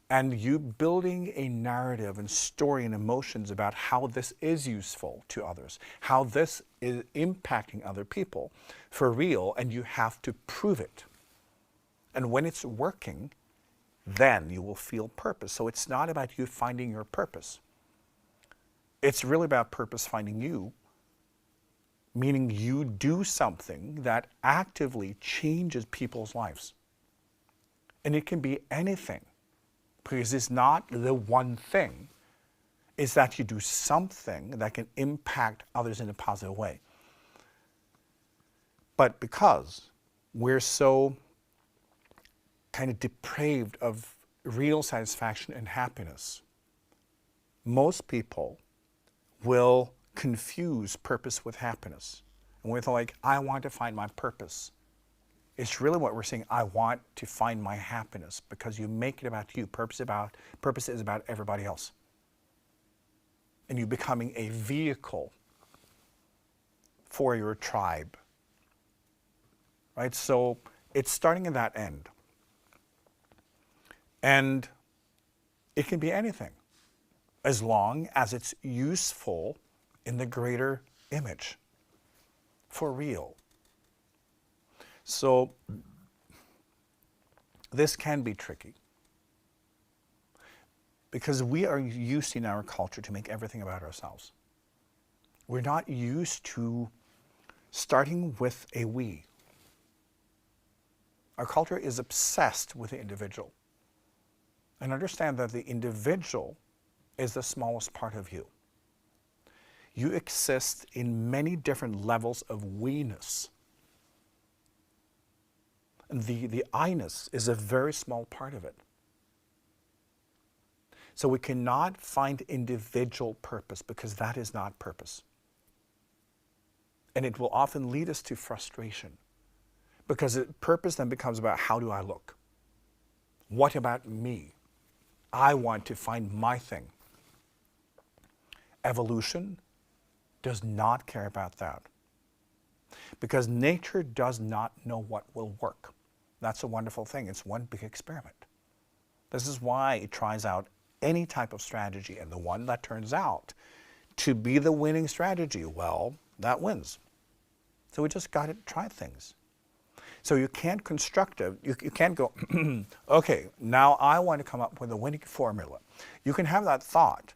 And you building a narrative and story and emotions about how this is useful to others, how this is impacting other people for real, and you have to prove it. And when it's working, then you will feel purpose. So it's not about you finding your purpose. It's really about purpose finding you, meaning you do something that actively changes people's lives. And it can be anything, because it's not the one thing. It's that you do something that can impact others in a positive way. But because we're so kind of depraved of real satisfaction and happiness, most people will confuse purpose with happiness. And we're like, I want to find my purpose. It's really what we're saying, I want to find my happiness, because you make it about you. Purpose is about everybody else. And you becoming a vehicle for your tribe. Right? So it's starting at that end. And it can be anything, as long as it's useful in the greater image, for real. So this can be tricky, because we are used in our culture to make everything about ourselves. We're not used to starting with a we. Our culture is obsessed with the individual. And understand that the individual is the smallest part of you. You exist in many different levels of we-ness. And the I-ness is a very small part of it. So we cannot find individual purpose, because that is not purpose. And it will often lead us to frustration, because purpose then becomes about, how do I look? What about me? I want to find my thing. Evolution does not care about that, because nature does not know what will work. That's a wonderful thing. It's one big experiment. This is why it tries out any type of strategy, and the one that turns out to be the winning strategy, well, that wins. So we just got to try things. So you can't construct it. You can't go, okay, now I want to come up with a winning formula. You can have that thought,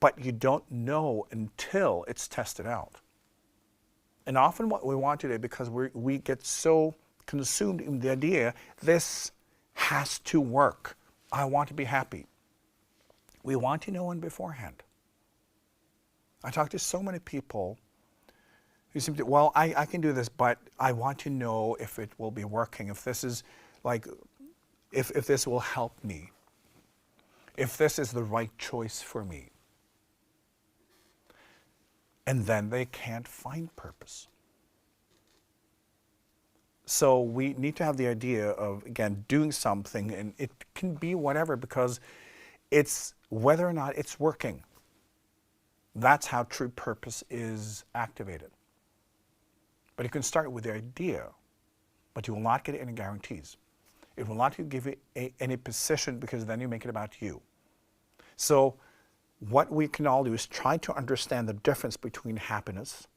but you don't know until it's tested out. And often what we want to do, because we get so consumed in the idea, this has to work. I want to be happy. We want to know in beforehand. I talk to so many people who seem to, well, I can do this, but I want to know if it will be working, if this is like, if this will help me, if this is the right choice for me. And then they can't find purpose. So we need to have the idea of, again, doing something, and it can be whatever, because it's whether or not it's working. That's how true purpose is activated. But you can start with the idea, but you will not get any guarantees. It will not give you any position, because then you make it about you. So what we can all do is try to understand the difference between happiness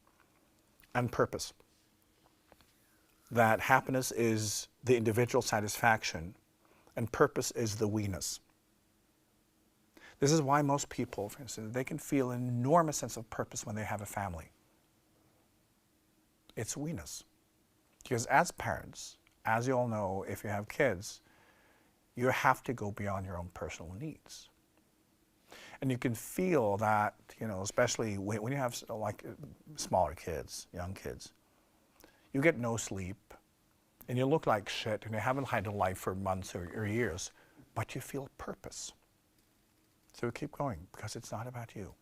and purpose. That happiness is the individual satisfaction, and purpose is the we-ness. This is why most people, for instance, they can feel an enormous sense of purpose when they have a family. It's we-ness. Because as parents, as you all know, if you have kids, you have to go beyond your own personal needs. And you can feel that, you know, especially when you have like smaller kids, young kids, you get no sleep and you look like shit and you haven't had a life for months or years, but you feel purpose. So you keep going because it's not about you.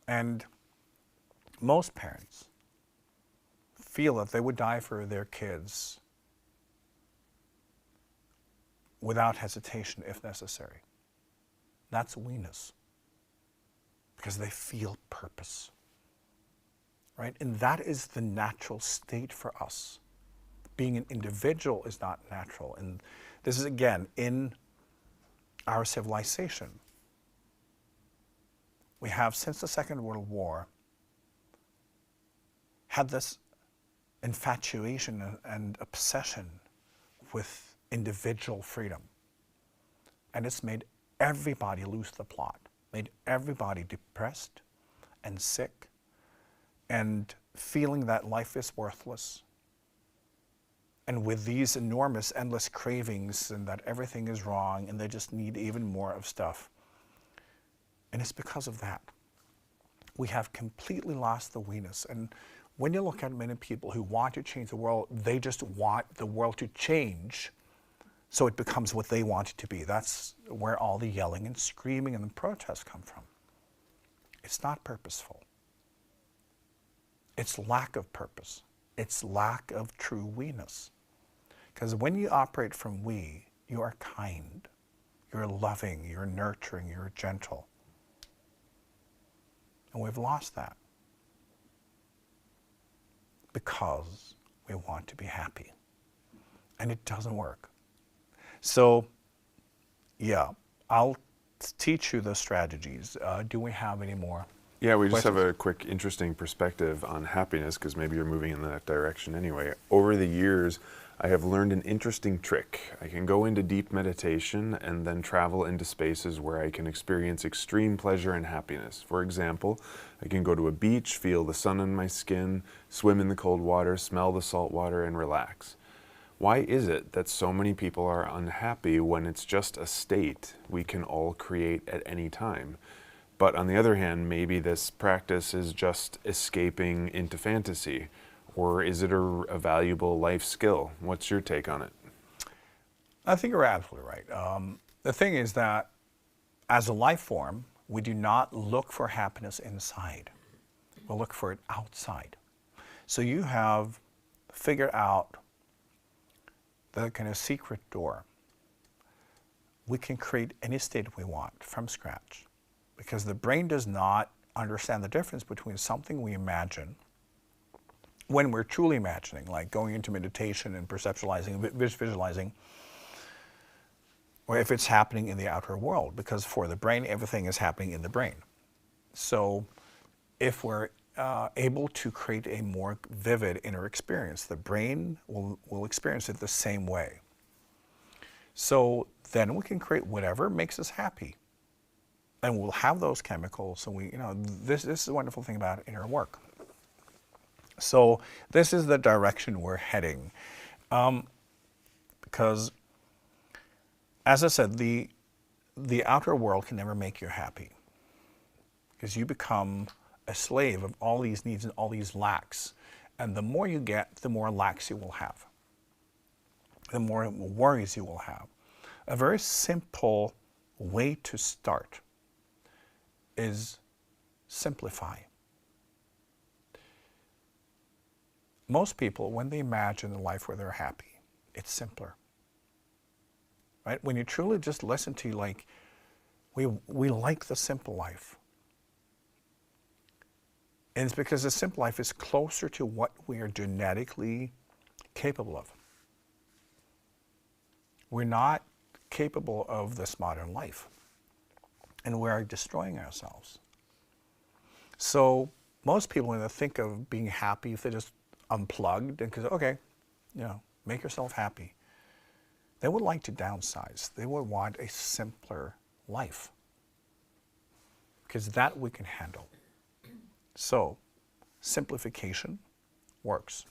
And most parents feel that they would die for their kids without hesitation if necessary. That's we-ness, because they feel purpose, right? And that is the natural state for us. Being an individual is not natural. And this is, again, in our civilization. We have, since the Second World War, had this infatuation and obsession with individual freedom. And it's made everybody lose the plot, made everybody depressed and sick and feeling that life is worthless. And with these enormous, endless cravings and that everything is wrong and they just need even more of stuff. And it's because of that. We have completely lost the we-ness. And when you look at many people who want to change the world, they just want the world to change so it becomes what they want it to be. That's where all the yelling and screaming and the protests come from. It's not purposeful. It's lack of purpose. It's lack of true we-ness. Because when you operate from we, you are kind, you're loving, you're nurturing, you're gentle. And we've lost that because we want to be happy. And it doesn't work. So, yeah, I'll teach you the strategies. Do we have any more? Yeah, we just questions? have a quick, interesting perspective on happiness, because maybe you're moving in that direction anyway. Over the years, I have learned an interesting trick. I can go into deep meditation and then travel into spaces where I can experience extreme pleasure and happiness. For example, I can go to a beach, feel the sun on my skin, swim in the cold water, smell the salt water, and relax. Why is it that so many people are unhappy when it's just a state we can all create at any time? But on the other hand, maybe this practice is just escaping into fantasy, or is it a valuable life skill? What's your take on it? I think you're absolutely right. The thing is that as a life form, we do not look for happiness inside. We look for it outside. So you have figured out the kind of secret door. We can create any state we want from scratch, because the brain does not understand the difference between something we imagine when we're truly imagining, like going into meditation and perceptualizing, visualizing, or if it's happening in the outer world, because for the brain, everything is happening in the brain. So if we're able to create a more vivid inner experience, the brain will experience it the same way. So then we can create whatever makes us happy. And we'll have those chemicals, and this is the wonderful thing about inner work. So this is the direction we're heading. Because, as I said, the outer world can never make you happy. Because you become a slave of all these needs and all these lacks. And the more you get, the more lacks you will have. The more worries you will have. A very simple way to start is simplify. Most people, when they imagine a life where they're happy, it's simpler. Right? When you truly just listen to, like, we like the simple life. And it's because the simple life is closer to what we are genetically capable of. We're not capable of this modern life. And we are destroying ourselves. So most people, when they think of being happy, if they just unplugged and because, okay, make yourself happy, they would like to downsize. They would want a simpler life, because that we can handle. So simplification works.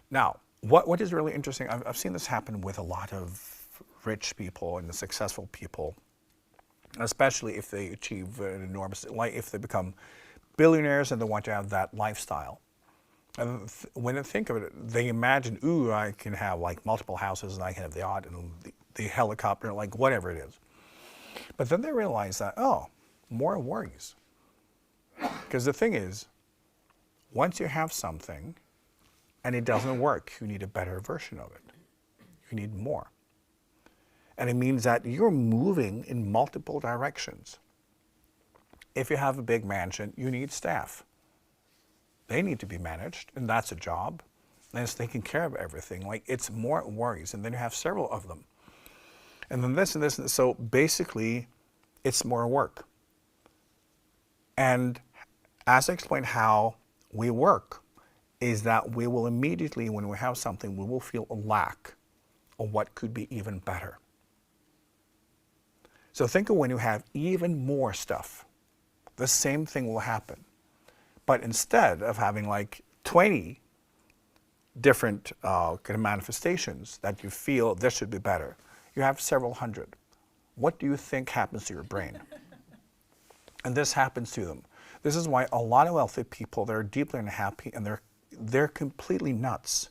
Now, what is really interesting, I've seen this happen with a lot of rich people and the successful people, especially if they achieve an enormous, like if they become billionaires and they want to have that lifestyle. And when they think of it, they imagine, ooh, I can have like multiple houses and I can have the yacht and the helicopter, like whatever it is. But then they realize that, oh, more worries. Because the thing is, once you have something and it doesn't work, you need a better version of it. You need more. And it means that you're moving in multiple directions. If you have a big mansion, you need staff. They need to be managed, and that's a job. And it's taking care of everything. Like, it's more worries, and then you have several of them. And then this and this, and this. So basically, it's more work. And as I explained how we work, is that we will immediately, when we have something, we will feel a lack of what could be even better. So think of when you have even more stuff. The same thing will happen. But instead of having like 20 different kind of manifestations that you feel this should be better, you have several hundred. What do you think happens to your brain? And this happens to them. This is why a lot of wealthy people, they're deeply unhappy and they're completely nuts.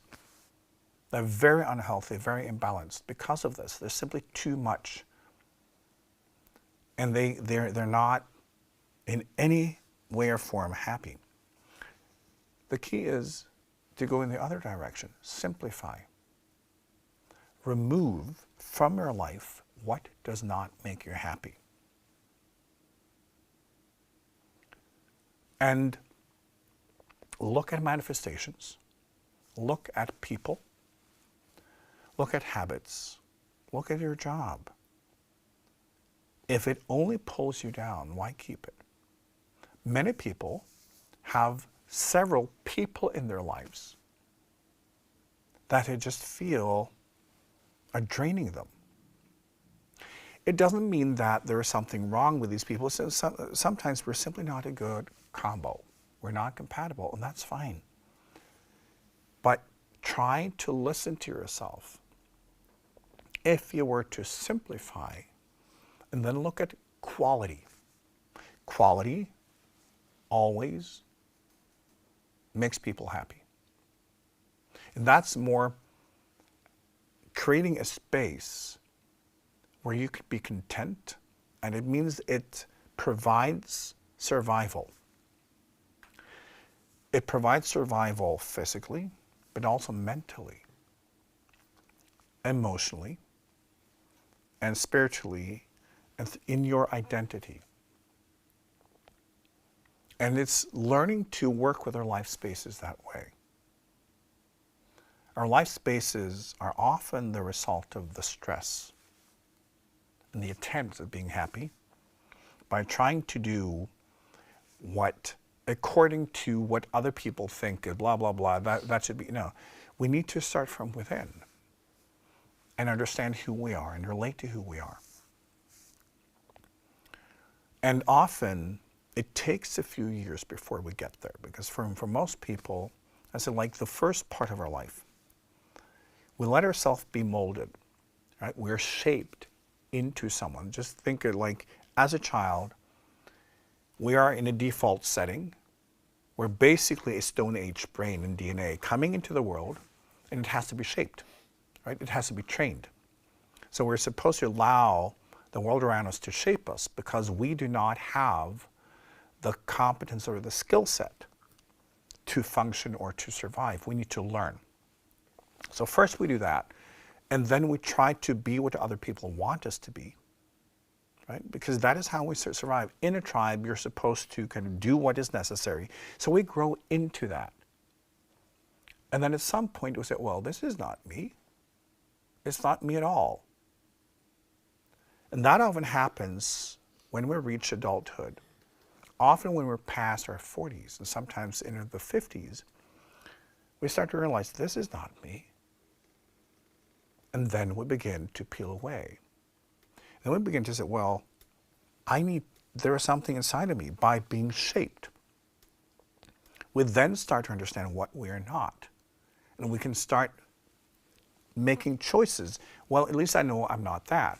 They're very unhealthy, very imbalanced because of this. There's simply too much. And they're not in any way or form happy. The key is to go in the other direction. Simplify. Remove from your life what does not make you happy. And look at manifestations. Look at people. Look at habits. Look at your job. If it only pulls you down, why keep it? Many people have several people in their lives that they just feel are draining them. It doesn't mean that there is something wrong with these people. Sometimes we're simply not a good combo. We're not compatible, and that's fine. But try to listen to yourself. If you were to simplify and then look at quality. Quality always makes people happy. And that's more creating a space where you could be content, and it means it provides survival. It provides survival physically, but also mentally, emotionally, and spiritually, and in your identity. And it's learning to work with our life spaces that way. Our life spaces are often the result of the stress and the attempts of being happy by trying to do what, according to what other people think, blah, blah, blah, that should be. No, we need to start from within and understand who we are and relate to who we are. And often, it takes a few years before we get there, because for most people, I said, like the first part of our life, we let ourselves be molded, right? We're shaped into someone. Just think of like, as a child, we are in a default setting. We're basically a Stone Age brain and DNA coming into the world, and it has to be shaped, right? It has to be trained. So we're supposed to allow the world around us to shape us because we do not have the competence or the skill set to function or to survive. We need to learn. So first we do that, and then we try to be what other people want us to be, right? Because that is how we survive. In a tribe, you're supposed to kind of do what is necessary. So we grow into that. And then at some point we say, well, this is not me. It's not me at all. And that often happens when we reach adulthood. Often when we're past our 40s and sometimes in the 50s, we start to realize this is not me. And then we begin to peel away. And we begin to say, well, there is something inside of me by being shaped. We then start to understand what we are not. And we can start making choices. Well, at least I know I'm not that.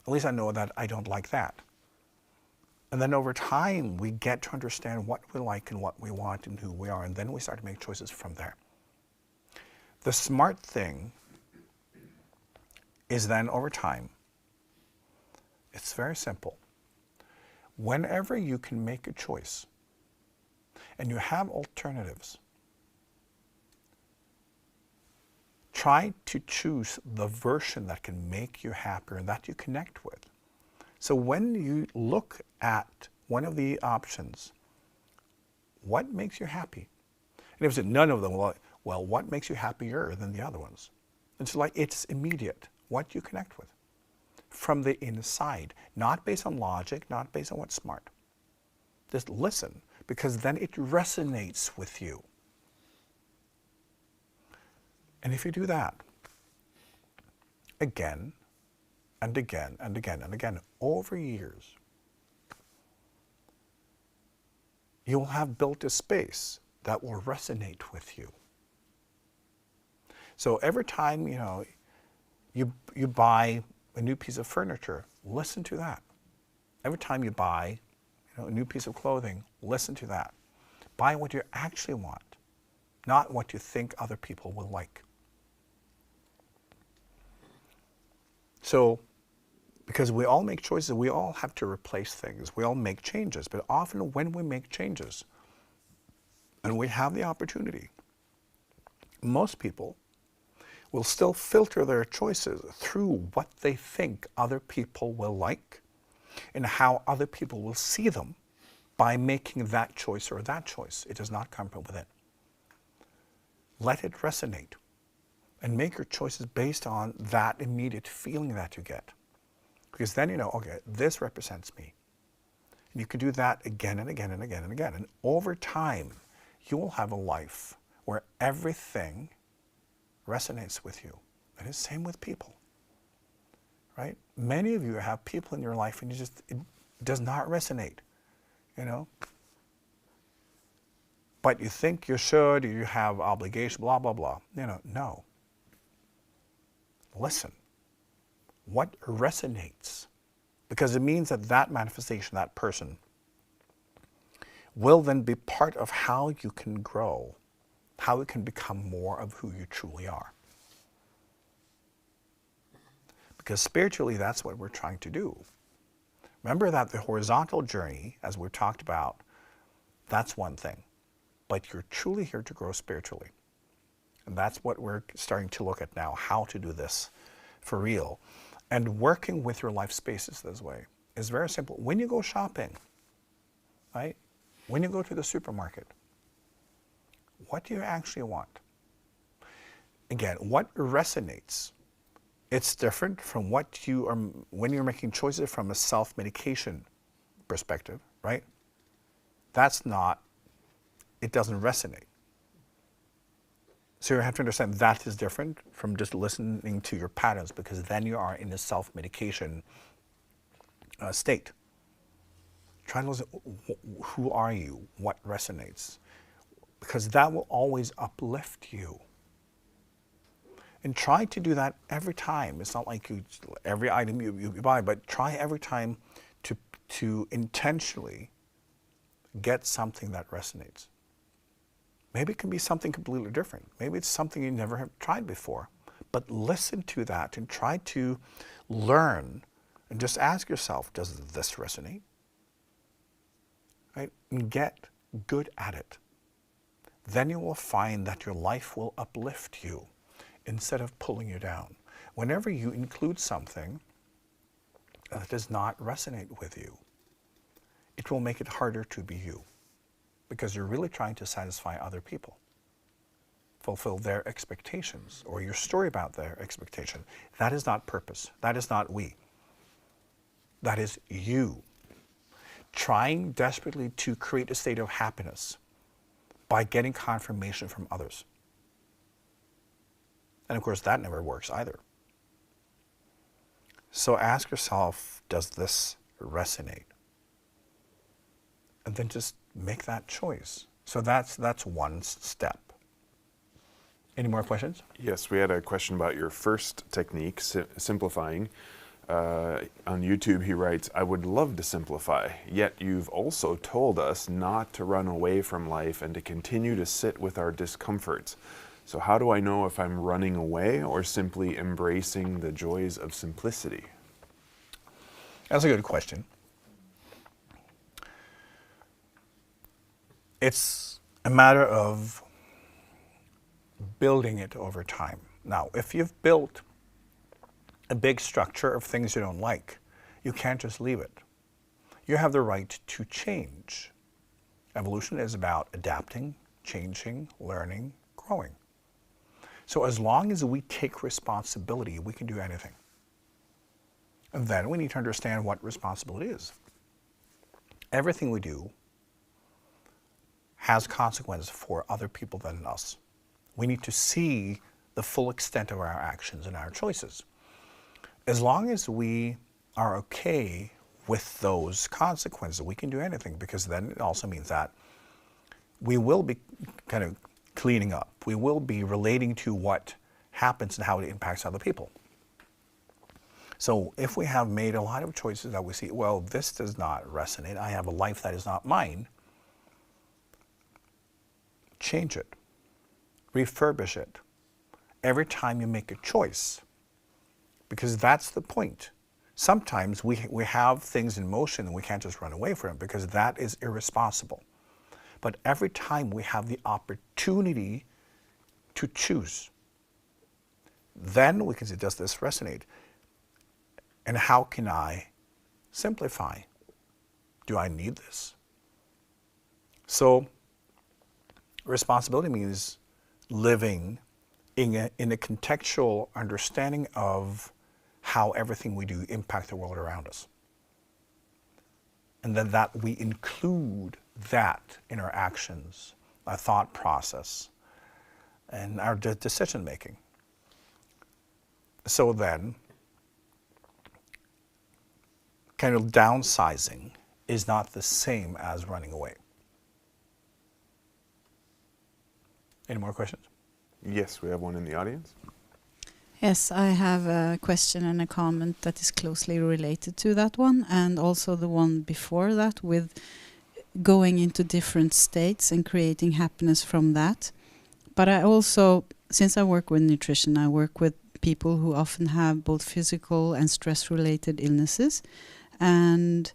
At least I know that I don't like that. And then over time, we get to understand what we like and what we want and who we are, and then we start to make choices from there. The smart thing is then over time, it's very simple. Whenever you can make a choice and you have alternatives, try to choose the version that can make you happier and that you connect with. So when you look at one of the options, what makes you happy? And if it's none of them, well, what makes you happier than the other ones? It's immediate, what you connect with. From the inside, not based on logic, not based on what's smart. Just listen, because then it resonates with you. And if you do that again and again and again and again over years, you will have built a space that will resonate with you. So every time you buy a new piece of furniture, listen to that. Every time you buy a new piece of clothing, listen to that. Buy what you actually want, not what you think other people will like. So, because we all make choices, we all have to replace things, we all make changes, but often when we make changes, and we have the opportunity, most people will still filter their choices through what they think other people will like and how other people will see them by making that choice or that choice. It does not come from within. Let it resonate and make your choices based on that immediate feeling that you get. Because then you know, okay, this represents me. And you can do that again and again and again and again. And over time, you will have a life where everything resonates with you. And it's the same with people, right? Many of you have people in your life and it does not resonate, But you think you should, you have obligation, blah, blah, blah. No. Listen. What resonates? Because it means that that manifestation, that person, will then be part of how you can grow, how you can become more of who you truly are. Because spiritually, that's what we're trying to do. Remember that the horizontal journey, as we've talked about, that's one thing. But you're truly here to grow spiritually. And that's what we're starting to look at now, how to do this for real. And working with your life spaces this way is very simple. When you go shopping, right? When you go to the supermarket, what do you actually want? Again, what resonates? It's different from what you are, when you're making choices from a self-medication perspective, right? It doesn't resonate. So you have to understand that is different from just listening to your patterns, because then you are in a self-medication state. Try to listen, who are you? What resonates? Because that will always uplift you. And try to do that every time. It's not like every item you buy, but try every time to intentionally get something that resonates. Maybe it can be something completely different. Maybe it's something you never have tried before. But listen to that and try to learn and just ask yourself, does this resonate? Right? And get good at it. Then you will find that your life will uplift you instead of pulling you down. Whenever you include something that does not resonate with you, it will make it harder to be you, because you're really trying to satisfy other people, fulfill their expectations, or your story about their expectation. That is not purpose. That is not we. That is you trying desperately to create a state of happiness by getting confirmation from others. And of course, that never works either. So ask yourself, does this resonate? And then just make that choice. So that's one step. Any more questions? Yes, we had a question about your first technique, simplifying. On YouTube, he writes, I would love to simplify, yet you've also told us not to run away from life and to continue to sit with our discomforts. So how do I know if I'm running away or simply embracing the joys of simplicity? That's a good question. It's a matter of building it over time. Now, if you've built a big structure of things you don't like, you can't just leave it. You have the right to change. Evolution is about adapting, changing, learning, growing. So as long as we take responsibility, we can do anything. And then we need to understand what responsibility is. Everything we do has consequences for other people than us. We need to see the full extent of our actions and our choices. As long as we are okay with those consequences, we can do anything, because then it also means that we will be kind of cleaning up. We will be relating to what happens and how it impacts other people. So if we have made a lot of choices that we see, well, this does not resonate, I have a life that is not mine, change it, refurbish it. Every time you make a choice, because that's the point. Sometimes we have things in motion and we can't just run away from it, because that is irresponsible. But every time we have the opportunity to choose, then we can say, does this resonate? And how can I simplify? Do I need this? So responsibility means living in a contextual understanding of how everything we do impacts the world around us. And then that we include that in our actions, our thought process, and our decision making. So then, kind of downsizing is not the same as running away. Any more questions? Yes, we have one in the audience. Yes, I have a question and a comment that is closely related to that one, and also the one before that, with going into different states and creating happiness from that. But I also, since I work with nutrition, I work with people who often have both physical and stress-related illnesses, and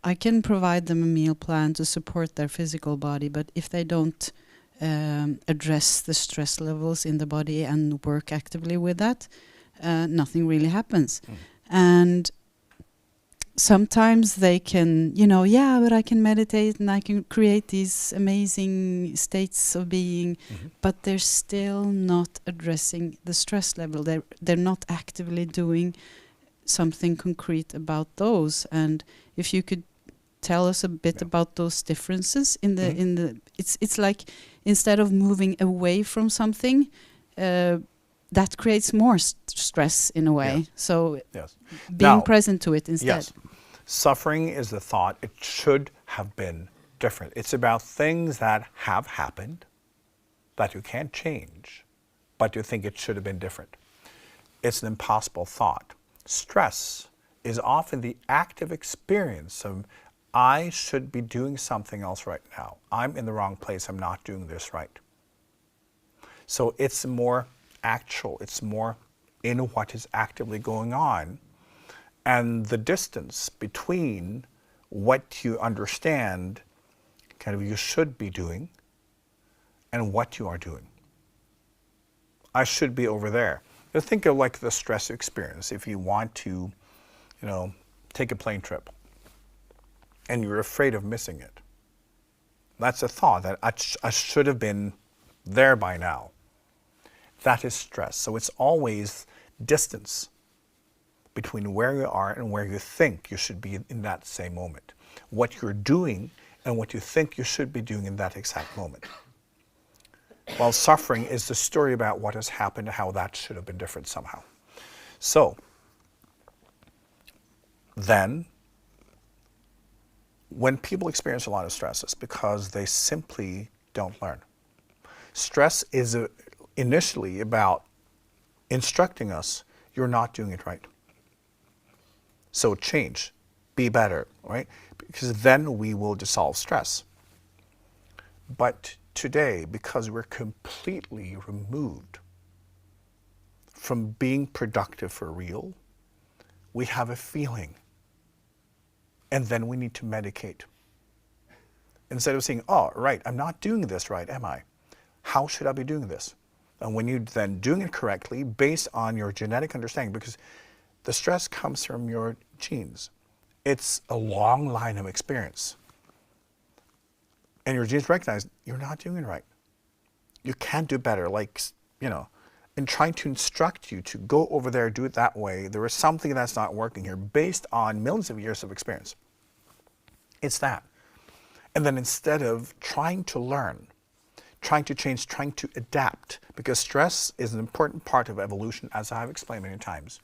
I can provide them a meal plan to support their physical body, but if they don't address the stress levels in the body and work actively with that, nothing really happens. And sometimes they can, but I can meditate and I can create these amazing states of being, but they're still not addressing the stress level. They're not actively doing something concrete about those. And if you could tell us a bit about those differences in the it's like, instead of moving away from something, that creates more stress in a way. Yes. So Yes. being Now, present to it instead. Yes. Suffering is the thought. It should have been different. It's about things that have happened that you can't change, but you think it should have been different. It's an impossible thought. Stress is often the active experience of, I should be doing something else right now. I'm in the wrong place. I'm not doing this right. So it's more actual. It's more in what is actively going on. And the distance between what you understand kind of you should be doing and what you are doing. I should be over there. Just think of like the stress experience. If you want to, take a plane trip and you're afraid of missing it. That's a thought that I should have been there by now. That is stress. So it's always distance between where you are and where you think you should be in that same moment. What you're doing and what you think you should be doing in that exact moment. While suffering is the story about what has happened and how that should have been different somehow. So, then, when people experience a lot of stress, it's because they simply don't learn. Stress is initially about instructing us, you're not doing it right. So change, be better, right? Because then we will dissolve stress. But today, because we're completely removed from being productive for real, we have a feeling. And then we need to medicate. Instead of saying, oh, right, I'm not doing this right, am I? How should I be doing this? And when you're then doing it correctly, based on your genetic understanding, because the stress comes from your genes. It's a long line of experience. And your genes recognize you're not doing it right. You can't do better, like, you know, and trying to instruct you to go over there, do it that way. There is something that's not working here based on millions of years of experience. It's that. And then instead of trying to learn, trying to change, trying to adapt, because stress is an important part of evolution, as I've explained many times.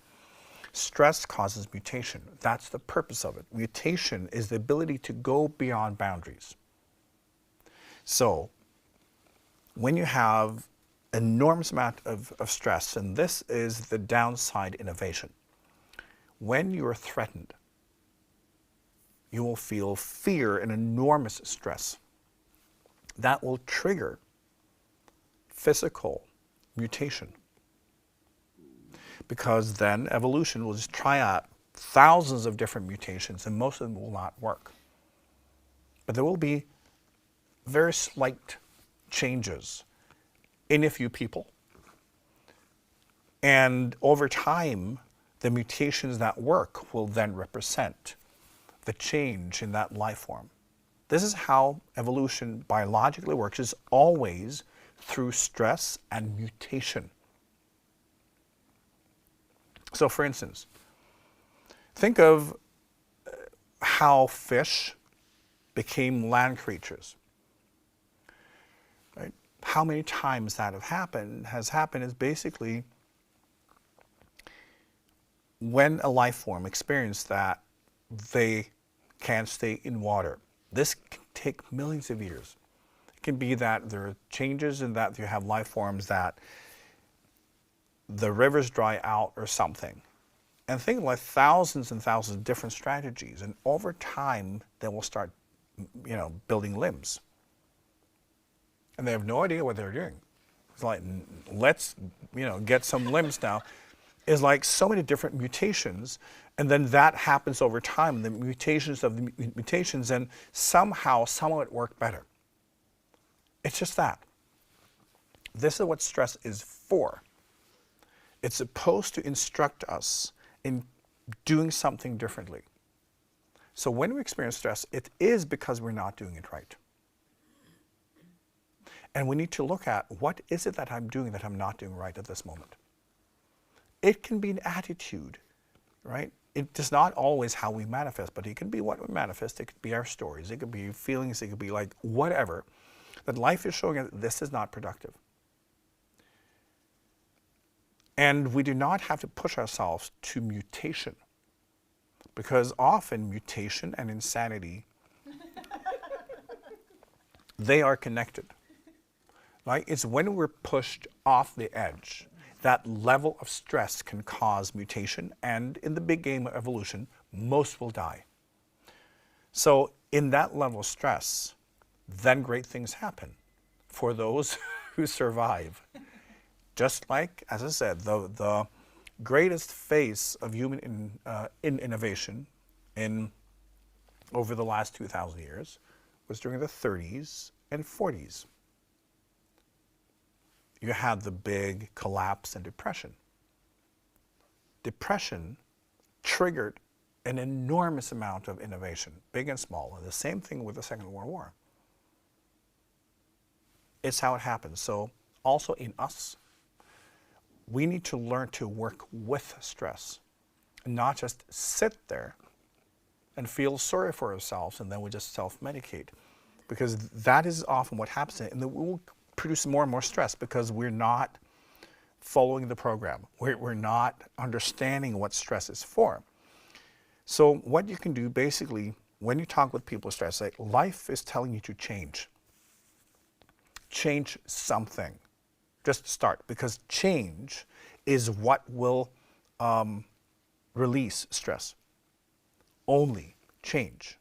Stress causes mutation. That's the purpose of it. Mutation is the ability to go beyond boundaries. So, when you have enormous amount of stress, and this is the downside innovation. When you are threatened, you will feel fear and enormous stress. That will trigger physical mutation. Because then evolution will just try out thousands of different mutations, and most of them will not work. But there will be very slight changes in a few people. And over time, the mutations that work will then represent the change in that life form. This is how evolution biologically works, is always through stress and mutation. So for instance, think of how fish became land creatures. Right? How many times that has happened is basically when a life form experiences that they can't stay in water. This can take millions of years. It can be that there are changes in that you have life forms that the rivers dry out or something. And think like thousands and thousands of different strategies. And over time, they will start, building limbs. And they have no idea what they're doing. It's like, let's, get some limbs now. It's like so many different mutations. And then that happens over time. The mutations of the mutations, and somehow, some of it work better. It's just that. This is what stress is for. It's supposed to instruct us in doing something differently. So when we experience stress, it is because we're not doing it right. And we need to look at, what is it that I'm doing that I'm not doing right at this moment? It can be an attitude, right? It is not always how we manifest, but it can be what we manifest. It could be our stories. It could be feelings. It could be like whatever. That life is showing us this is not productive. And we do not have to push ourselves to mutation, because often mutation and insanity, they are connected. Right? It's when we're pushed off the edge, that level of stress can cause mutation, and in the big game of evolution, most will die. So in that level of stress, then great things happen for those who survive. Just like, as I said, the greatest phase of human innovation over the last 2,000 years was during the 30s and 40s. You had the big collapse and depression. Depression triggered an enormous amount of innovation, big and small, and the same thing with the Second World War. It's how it happens. So also in us, we need to learn to work with stress, and not just sit there and feel sorry for ourselves and then we just self-medicate, because that is often what happens, and then we will produce more and more stress because we're not following the program. We're not understanding what stress is for. So what you can do basically when you talk with people with stress, like, life is telling you to change. Change something. Just start, because change is what will release stress. Only change.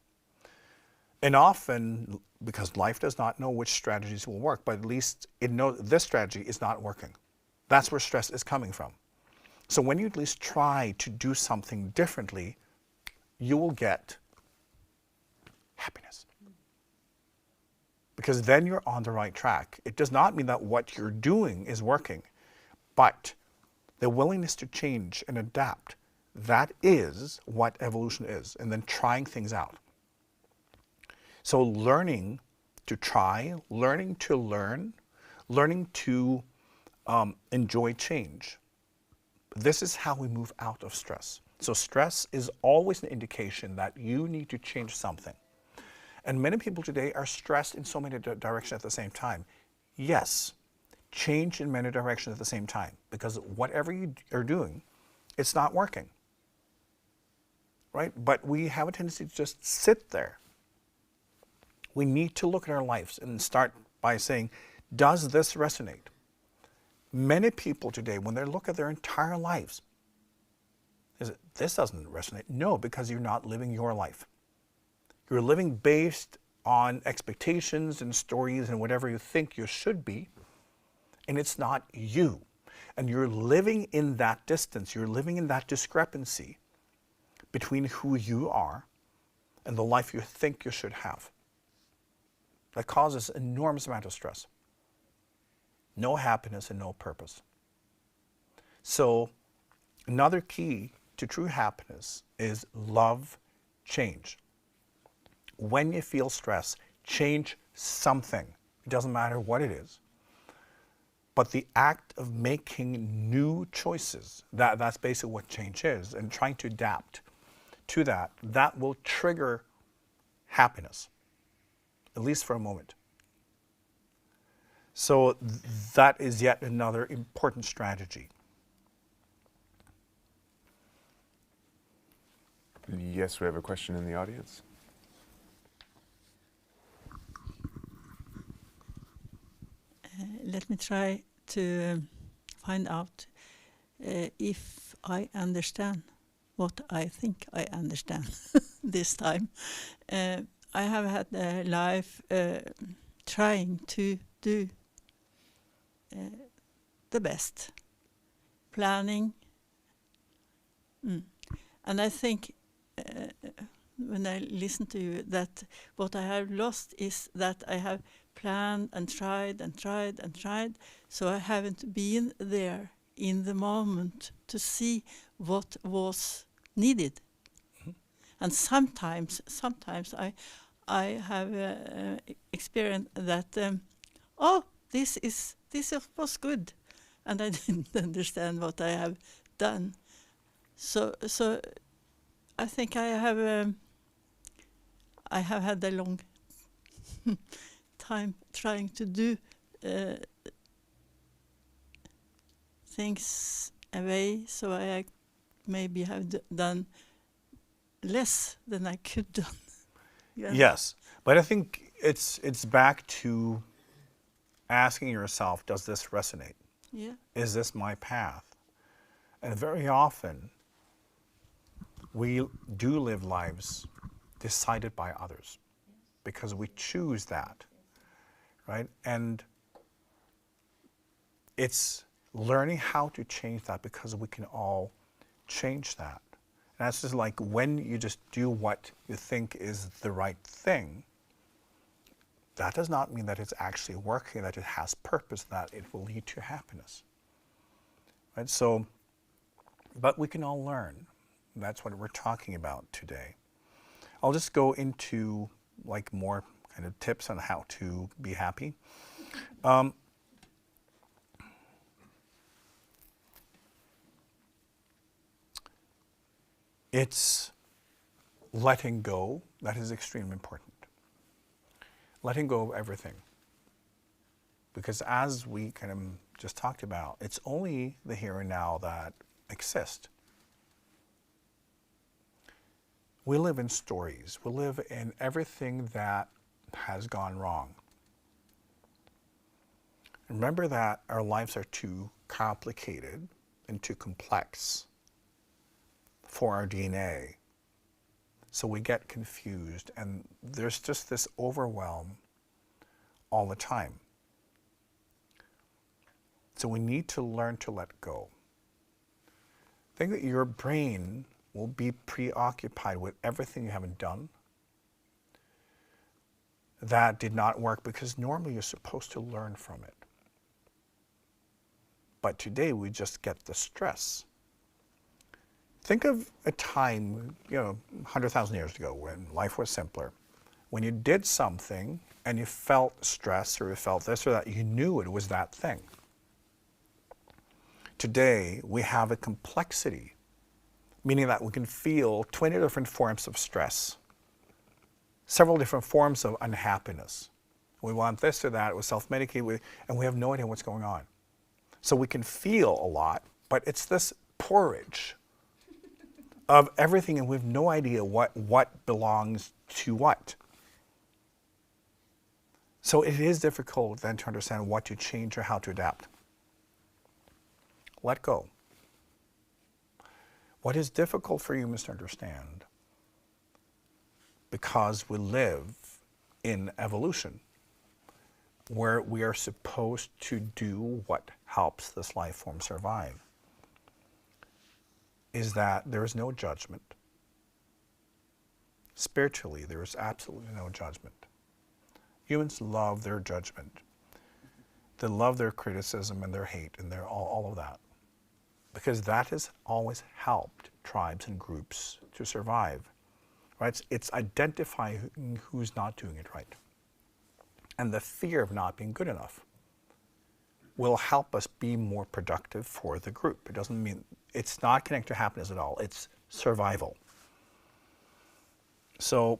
And often, because life does not know which strategies will work, but at least it knows this strategy is not working. That's where stress is coming from. So when you at least try to do something differently, you will get happiness. Because then you're on the right track. It does not mean that what you're doing is working, but the willingness to change and adapt, that is what evolution is, and then trying things out. So learning to try, learning to learn, learning to enjoy change. This is how we move out of stress. So stress is always an indication that you need to change something. And many people today are stressed in so many directions at the same time. Yes, change in many directions at the same time, because whatever you are doing, it's not working. Right? But we have a tendency to just sit there. We need to look at our lives and start by saying, does this resonate? Many people today, when they look at their entire lives, this doesn't resonate. No, because you're not living your life. You're living based on expectations and stories and whatever you think you should be, and it's not you. And you're living in that distance. You're living in that discrepancy between who you are and the life you think you should have. That causes enormous amount of stress. No happiness and no purpose. So another key to true happiness is love change. When you feel stress, change something. It doesn't matter what it is. But the act of making new choices, that's basically what change is, and trying to adapt to that, that will trigger happiness, at least for a moment. So that is yet another important strategy. Yes, we have a question in the audience. Let me try to find out if I understand what I think I understand this time. I have had a life trying to do the best, planning. And I think when I listen to you that what I have lost is that I have planned and tried and tried and tried, so I haven't been there in the moment to see what was needed. And sometimes I have experienced that this was good, and I didn't understand what I have done. So I think I have had a long time trying to do things away, so I maybe have done less than I could do. Yeah. Yes, but I think it's back to asking yourself, does this resonate? Yeah. Is this my path? And very often, we do live lives decided by others because we choose that, right? And it's learning how to change that, because we can all change that. And that's just like when you just do what you think is the right thing, that does not mean that it's actually working, that it has purpose, that it will lead to happiness, right? So, but we can all learn. That's what we're talking about today. I'll just go into like more kind of tips on how to be happy. It's letting go. That is extremely important. Letting go of everything. Because as we kind of just talked about, it's only the here and now that exist. We live in stories. We live in everything that has gone wrong. Remember that our lives are too complicated and too complex for our DNA. So we get confused, and there's just this overwhelm all the time. So we need to learn to let go. Think that your brain will be preoccupied with everything you haven't done that did not work, because normally you're supposed to learn from it. But today we just get the stress. Think of a time, 100,000 years ago when life was simpler. When you did something and you felt stress or you felt this or that, you knew it was that thing. Today we have a complexity, meaning that we can feel 20 different forms of stress, several different forms of unhappiness. We want this or that, we self-medicate, and we have no idea what's going on. So we can feel a lot, but it's this porridge of everything, and we have no idea what belongs to what. So it is difficult then to understand what to change or how to adapt. Let go. What is difficult for humans to understand, because we live in evolution, where we are supposed to do what helps this life form survive, is that there is no judgment. Spiritually, there is absolutely no judgment. Humans love their judgment. They love their criticism and their hate and their all of that, because that has always helped tribes and groups to survive. Right? It's identifying who's not doing it right. And the fear of not being good enough will help us be more productive for the group. It doesn't mean, it's not connected to happiness at all. It's survival. So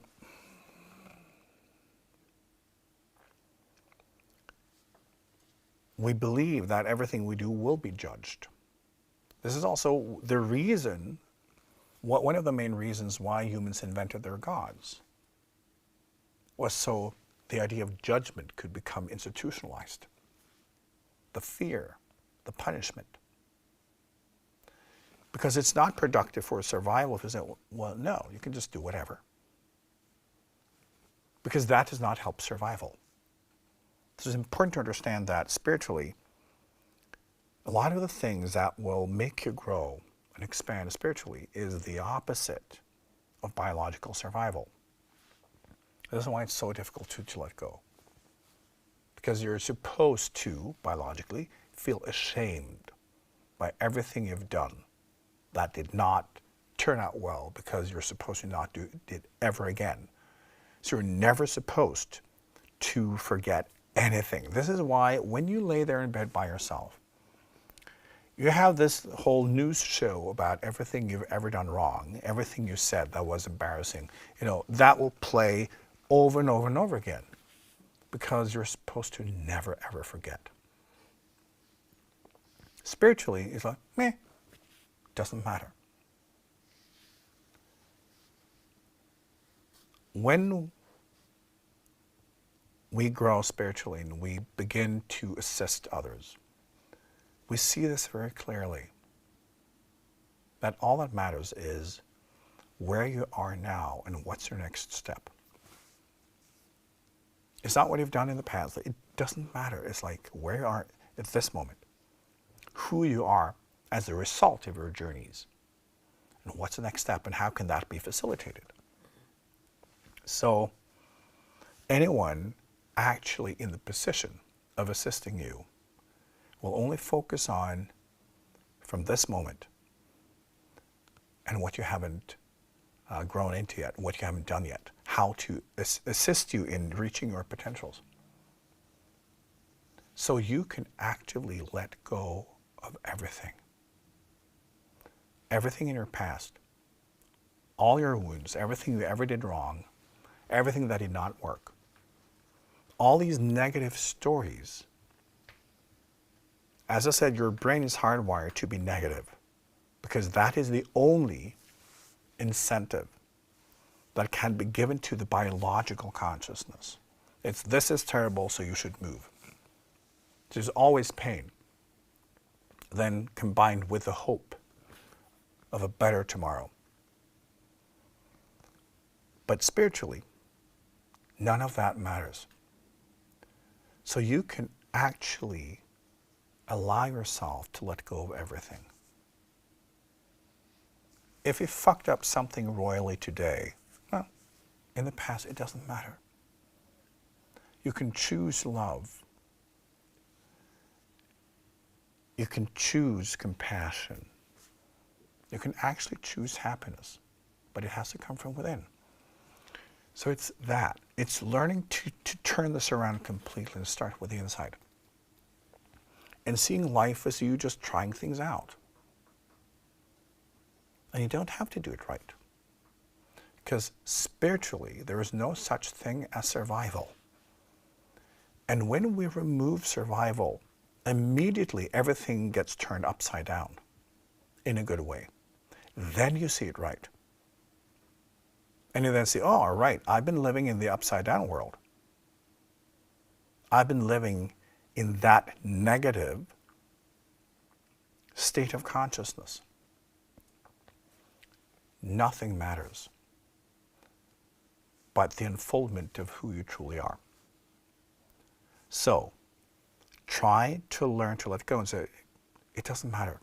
we believe that everything we do will be judged. This is also the reason, one of the main reasons why humans invented their gods, was so the idea of judgment could become institutionalized. The fear, the punishment. Because it's not productive for survival if you say, well, no, you can just do whatever. Because that does not help survival. So it's important to understand that spiritually, a lot of the things that will make you grow and expand spiritually is the opposite of biological survival. This is why it's so difficult to let go. Because you're supposed to, biologically, feel ashamed by everything you've done that did not turn out well, because you're supposed to not do it ever again. So you're never supposed to forget anything. This is why when you lay there in bed by yourself, you have this whole news show about everything you've ever done wrong, everything you said that was embarrassing, that will play over and over and over again, because you're supposed to never ever forget. Spiritually, it's like, meh, doesn't matter. When we grow spiritually and we begin to assist others, we see this very clearly, that all that matters is where you are now and what's your next step. It's not what you've done in the past. It doesn't matter. It's like where you are at this moment, who you are as a result of your journeys, and what's the next step, and how can that be facilitated. So anyone actually in the position of assisting you will only focus on, from this moment, and what you haven't grown into yet, what you haven't done yet, how to assist you in reaching your potentials. So you can actively let go of everything. Everything in your past, all your wounds, everything you ever did wrong, everything that did not work, all these negative stories. As I said, your brain is hardwired to be negative, because that is the only incentive that can be given to the biological consciousness. It's, this is terrible, so you should move. There's always pain. Then combined with the hope of a better tomorrow. But spiritually, none of that matters. So you can actually allow yourself to let go of everything. If you fucked up something royally today, well, in the past it doesn't matter. You can choose love. You can choose compassion. You can actually choose happiness, but it has to come from within. So it's that. It's learning to turn this around completely and start with the inside. And seeing life as you just trying things out. And you don't have to do it right. Because spiritually, there is no such thing as survival. And when we remove survival, immediately everything gets turned upside down in a good way. Then you see it right. And you then say, oh, all right, I've been living in the upside down world. I've been living in that negative state of consciousness. Nothing matters but the unfoldment of who you truly are. So, try to learn to let go and say, it doesn't matter.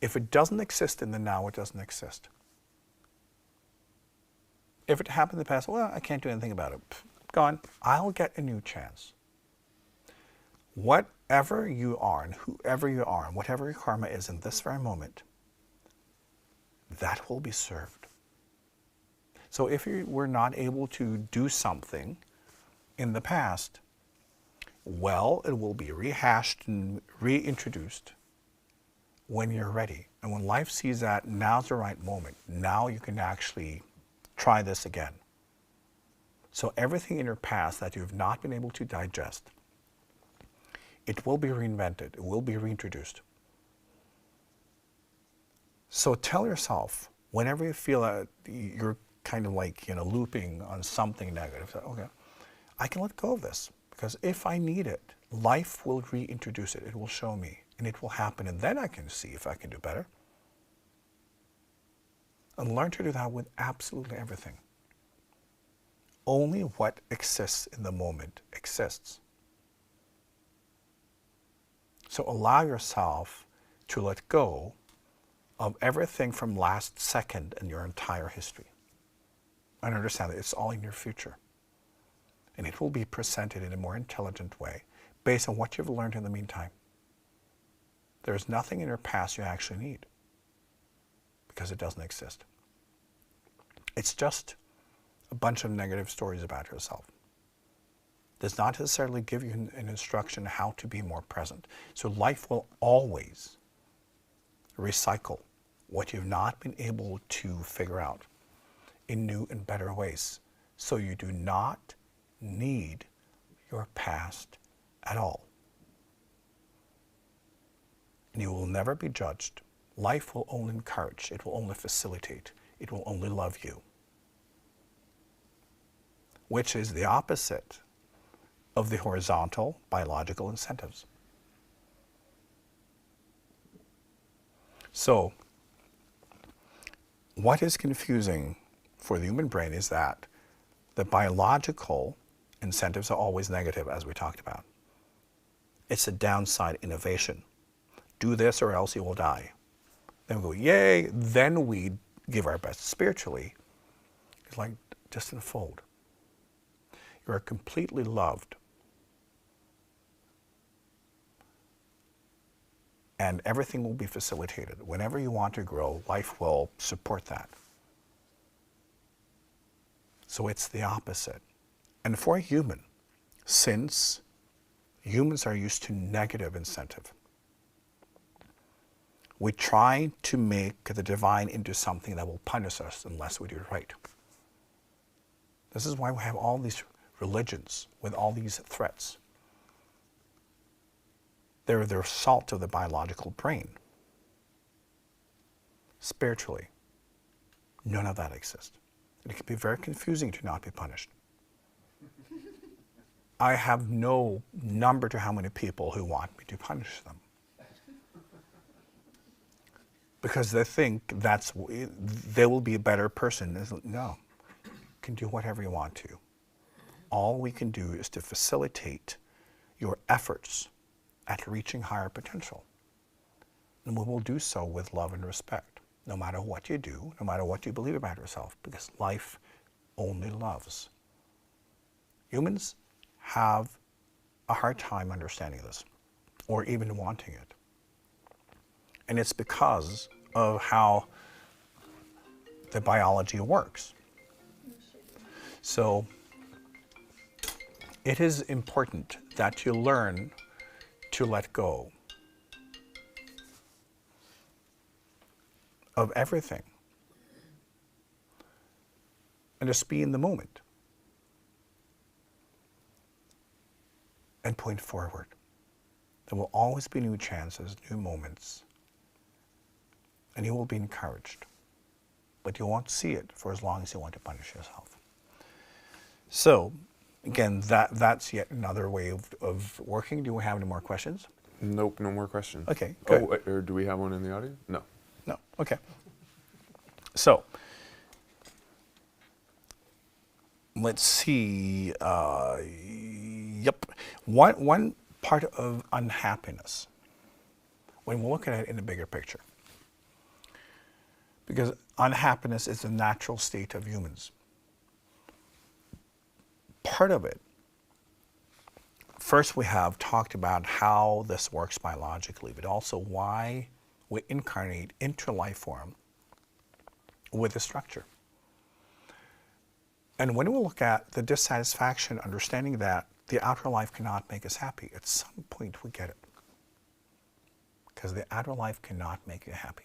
If it doesn't exist in the now, it doesn't exist. If it happened in the past, well, I can't do anything about it. Gone. I'll get a new chance. Whatever you are and whoever you are and whatever your karma is in this very moment, that will be served. So if you were not able to do something in the past, well, it will be rehashed and reintroduced when you're ready. And when life sees that now's the right moment, now you can actually try this again. So everything in your past that you've not been able to digest, it will be reinvented, it will be reintroduced. So tell yourself, whenever you feel that you're kind of like, looping on something negative, okay, I can let go of this, because if I need it, life will reintroduce it, it will show me, and it will happen, and then I can see if I can do better. And learn to do that with absolutely everything. Only what exists in the moment exists. So allow yourself to let go of everything from last second in your entire history. And understand that it's all in your future. And it will be presented in a more intelligent way based on what you've learned in the meantime. There's nothing in your past you actually need, because it doesn't exist. It's just a bunch of negative stories about yourself. It does not necessarily give you an instruction how to be more present. So life will always recycle what you've not been able to figure out in new and better ways. So you do not need your past at all. And you will never be judged. Life will only encourage, it will only facilitate, it will only love you. Which is the opposite of the horizontal biological incentives. So, what is confusing for the human brain is that the biological incentives are always negative, as we talked about. It's a downside innovation. Do this or else you will die. Then we go, yay, then we give our best. Spiritually, it's like just unfold. You are completely loved. And everything will be facilitated. Whenever you want to grow, life will support that. So it's the opposite. And for a human, since humans are used to negative incentive, we try to make the divine into something that will punish us unless we do it right. This is why we have all these religions with all these threats. They're the result of the biological brain. Spiritually, none of that exists. And it can be very confusing to not be punished. I have no number to how many people who want me to punish them. Because they think they will be a better person. No, you can do whatever you want to. All we can do is to facilitate your efforts at reaching higher potential. And we will do so with love and respect, no matter what you do, no matter what you believe about yourself, because life only loves. Humans have a hard time understanding this, or even wanting it. And it's because of how the biology works. So it is important that you learn to let go of everything and just be in the moment and point forward. There will always be new chances, new moments, and you will be encouraged. But you won't see it for as long as you want to punish yourself. So, again, that's yet another way of working. Do we have any more questions? Nope, no more questions. Okay, good. Oh, or do we have one in the audience? No. No, okay. So, let's see. Yep. One part of unhappiness, when we look at it in a bigger picture, because unhappiness is the natural state of humans. Part of it, first we have talked about how this works biologically, but also why we incarnate into life form with a structure. And when we look at the dissatisfaction, understanding that the outer life cannot make us happy, at some point we get it. Because the outer life cannot make you happy.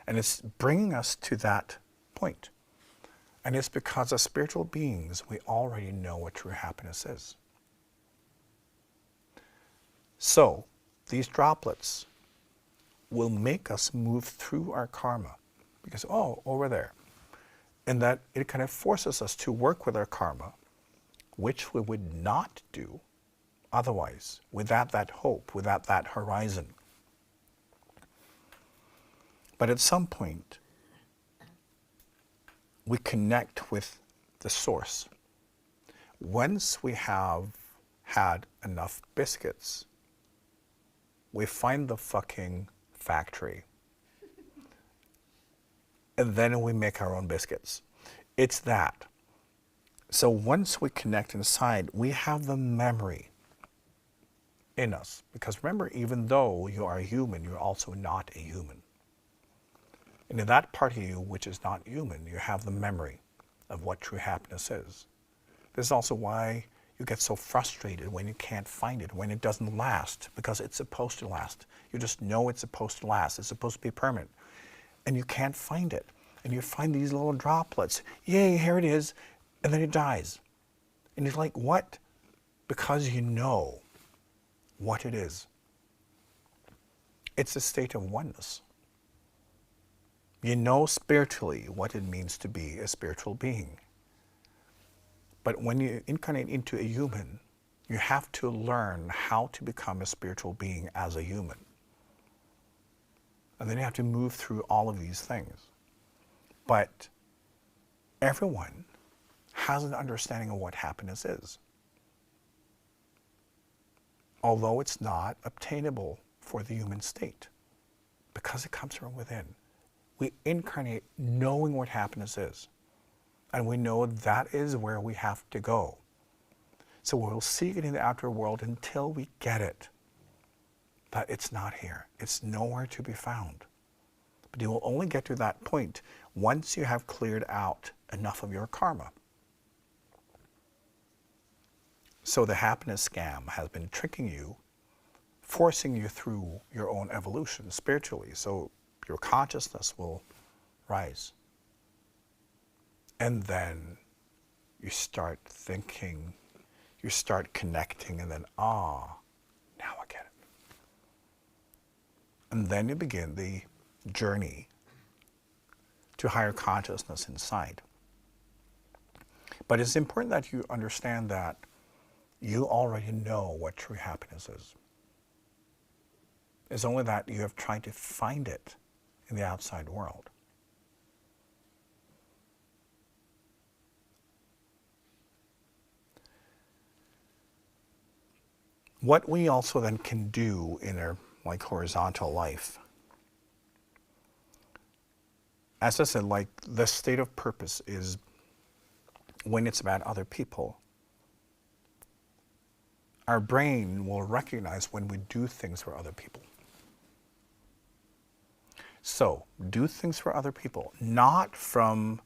And it's bringing us to that point. And it's because as spiritual beings, we already know what true happiness is. So, these droplets will make us move through our karma. Because, oh, over there. And that it kind of forces us to work with our karma, which we would not do otherwise, without that hope, without that horizon. But at some point, we connect with the source. Once we have had enough biscuits, we find the fucking factory. And then we make our own biscuits. It's that. So once we connect inside, we have the memory in us. Because remember, even though you are a human, you're also not a human. And in that part of you which is not human, you have the memory of what true happiness is. This is also why you get so frustrated when you can't find it, when it doesn't last, because it's supposed to last. You just know it's supposed to last. It's supposed to be permanent. And you can't find it. And you find these little droplets. Yay, here it is. And then it dies. And you're like, what? Because you know what it is. It's a state of oneness. You know spiritually what it means to be a spiritual being. But when you incarnate into a human, you have to learn how to become a spiritual being as a human. And then you have to move through all of these things. But everyone has an understanding of what happiness is. Although it's not obtainable for the human state, because it comes from within. We incarnate knowing what happiness is. And we know that is where we have to go. So we'll seek it in the outer world until we get it. But it's not here. It's nowhere to be found. But you will only get to that point once you have cleared out enough of your karma. So the happiness scam has been tricking you, forcing you through your own evolution spiritually. So your consciousness will rise. And then you start thinking, you start connecting, and then, now I get it. And then you begin the journey to higher consciousness inside. But it's important that you understand that you already know what true happiness is. It's only that you have tried to find it in the outside world. What we also then can do in our like horizontal life, as I said, like the state of purpose is when it's about other people. Our brain will recognize when we do things for other people. So, do things for other people, not from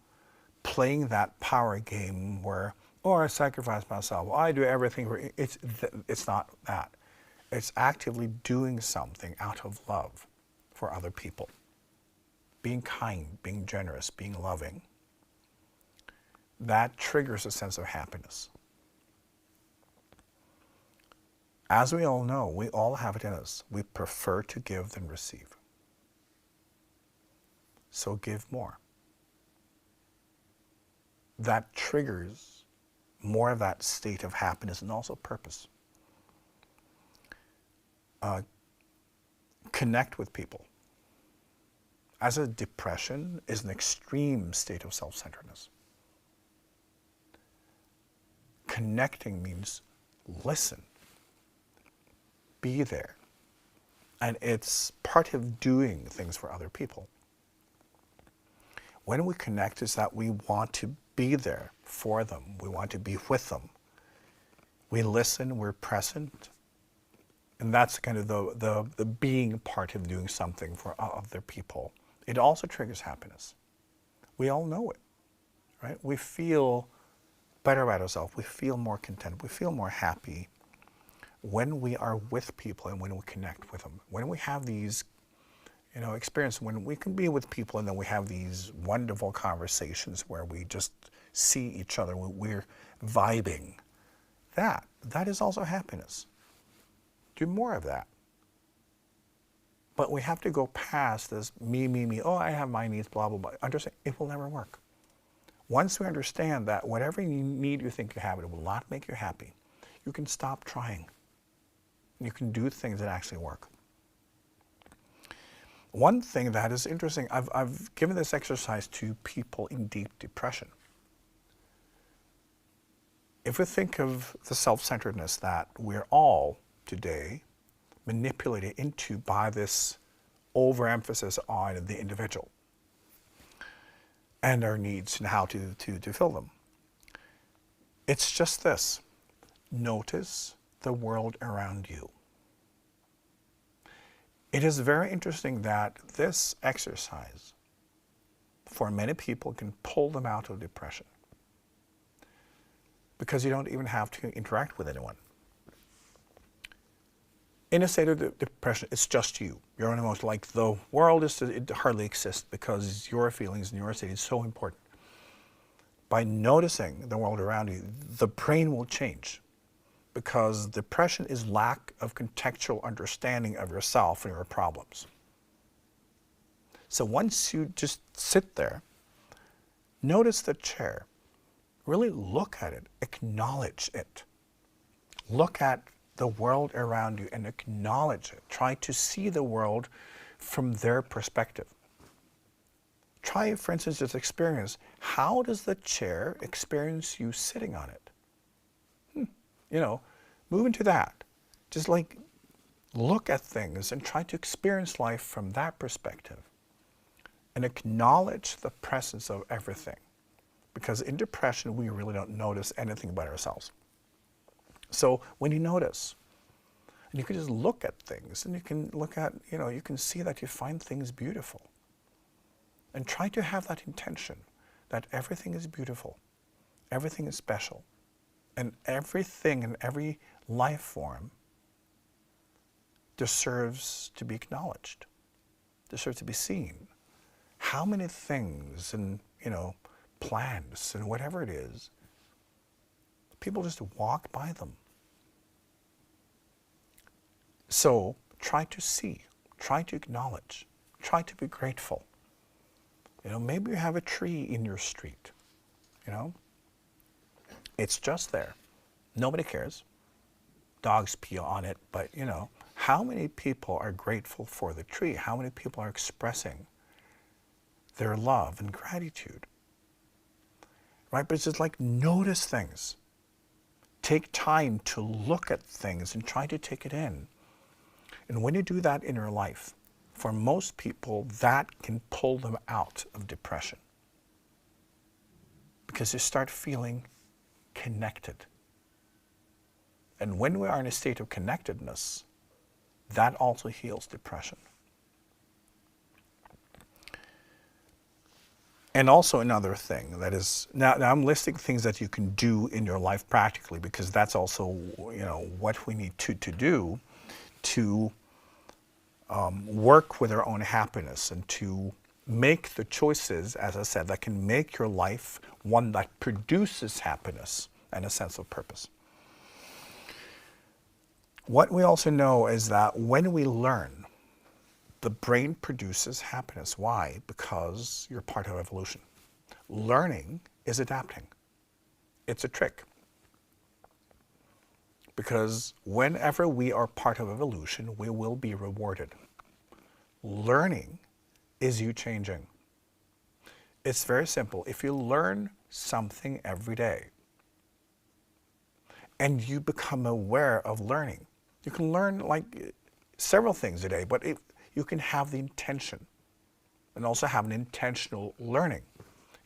playing that power game where, oh, I sacrifice myself, I do everything for, it's not that. It's actively doing something out of love for other people. Being kind, being generous, being loving. That triggers a sense of happiness. As we all know, we all have it in us. We prefer to give than receive. So give more. That triggers more of that state of happiness and also purpose. Connect with people. As a depression is an extreme state of self-centeredness. Connecting means listen. Be there. And it's part of doing things for other people. When we connect, is that we want to be there for them. We want to be with them. We listen, we're present. And that's kind of the being part of doing something for other people. It also triggers happiness. We all know it, right? We feel better about ourselves. We feel more content. We feel more happy when we are with people and when we connect with them. When we have these experience, when we can be with people and then we have these wonderful conversations where we just see each other, we're vibing. That is also happiness. Do more of that. But we have to go past this me, oh, I have my needs, blah, blah, blah. Understand, it will never work. Once we understand that whatever need you think you have, it will not make you happy, you can stop trying. You can do things that actually work. One thing that is interesting, I've given this exercise to people in deep depression. If we think of the self-centeredness that we're all today manipulated into by this overemphasis on the individual and our needs and how to fill them. It's just this. Notice the world around you. It is very interesting that this exercise, for many people, can pull them out of depression because you don't even have to interact with anyone. In a state of depression, it's just you. You're almost like the world it hardly exists because your feelings and your state is so important. By noticing the world around you, the brain will change because depression is lack of contextual understanding of yourself and your problems. So once you just sit there, notice the chair, really look at it, acknowledge it. Look at the world around you and acknowledge it. Try to see the world from their perspective. Try, for instance, this experience. How does the chair experience you sitting on it? Move into that. Just like look at things and try to experience life from that perspective and acknowledge the presence of everything. Because in depression, we really don't notice anything about ourselves. So when you notice, and you can just look at things, and you can look at, you can see that you find things beautiful. And try to have that intention that everything is beautiful, everything is special, and everything and every life form deserves to be acknowledged, deserves to be seen. How many things and, plants and whatever it is, people just walk by them. So try to see, try to acknowledge, try to be grateful. Maybe you have a tree in your street, It's just there. Nobody cares. Dogs pee on it, but you know, how many people are grateful for the tree? How many people are expressing their love and gratitude? Right? But it's just like, notice things. Take time to look at things and try to take it in. And when you do that in your life, for most people, that can pull them out of depression. Because you start feeling connected. And when we are in a state of connectedness, that also heals depression. And also another thing that is, now I'm listing things that you can do in your life practically, because that's also, you know, what we need to do to work with our own happiness and to make the choices, as I said, that can make your life one that produces happiness and a sense of purpose. What we also know is that when we learn, the brain produces happiness. Why? Because you're part of evolution. Learning is adapting. It's a trick. Because whenever we are part of evolution, we will be rewarded. Learning is you changing. It's very simple. If you learn something every day and you become aware of learning, you can learn like several things a day, but you can have the intention and also have an intentional learning.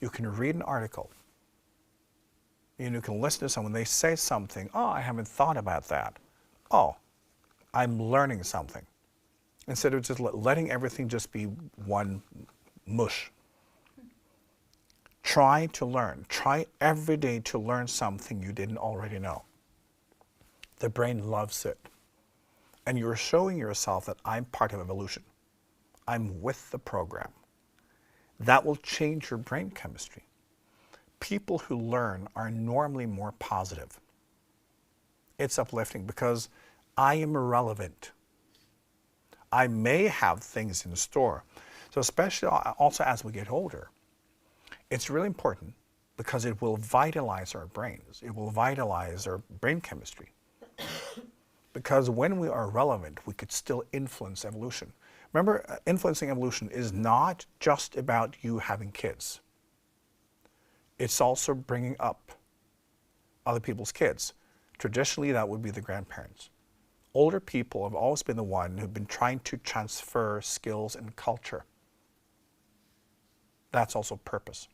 You can read an article. And you can listen to someone, they say something, oh, I haven't thought about that. Oh, I'm learning something. Instead of just letting everything just be one mush. Try to learn. Try every day to learn something you didn't already know. The brain loves it. And you're showing yourself that I'm part of evolution. I'm with the program. That will change your brain chemistry. People who learn are normally more positive. It's uplifting because I am irrelevant. I may have things in store. So especially also as we get older, it's really important because it will vitalize our brains. It will vitalize our brain chemistry. Because when we are relevant, we could still influence evolution. Remember, influencing evolution is not just about you having kids. It's also bringing up other people's kids. Traditionally, that would be the grandparents. Older people have always been the one who've been trying to transfer skills and culture. That's also purpose.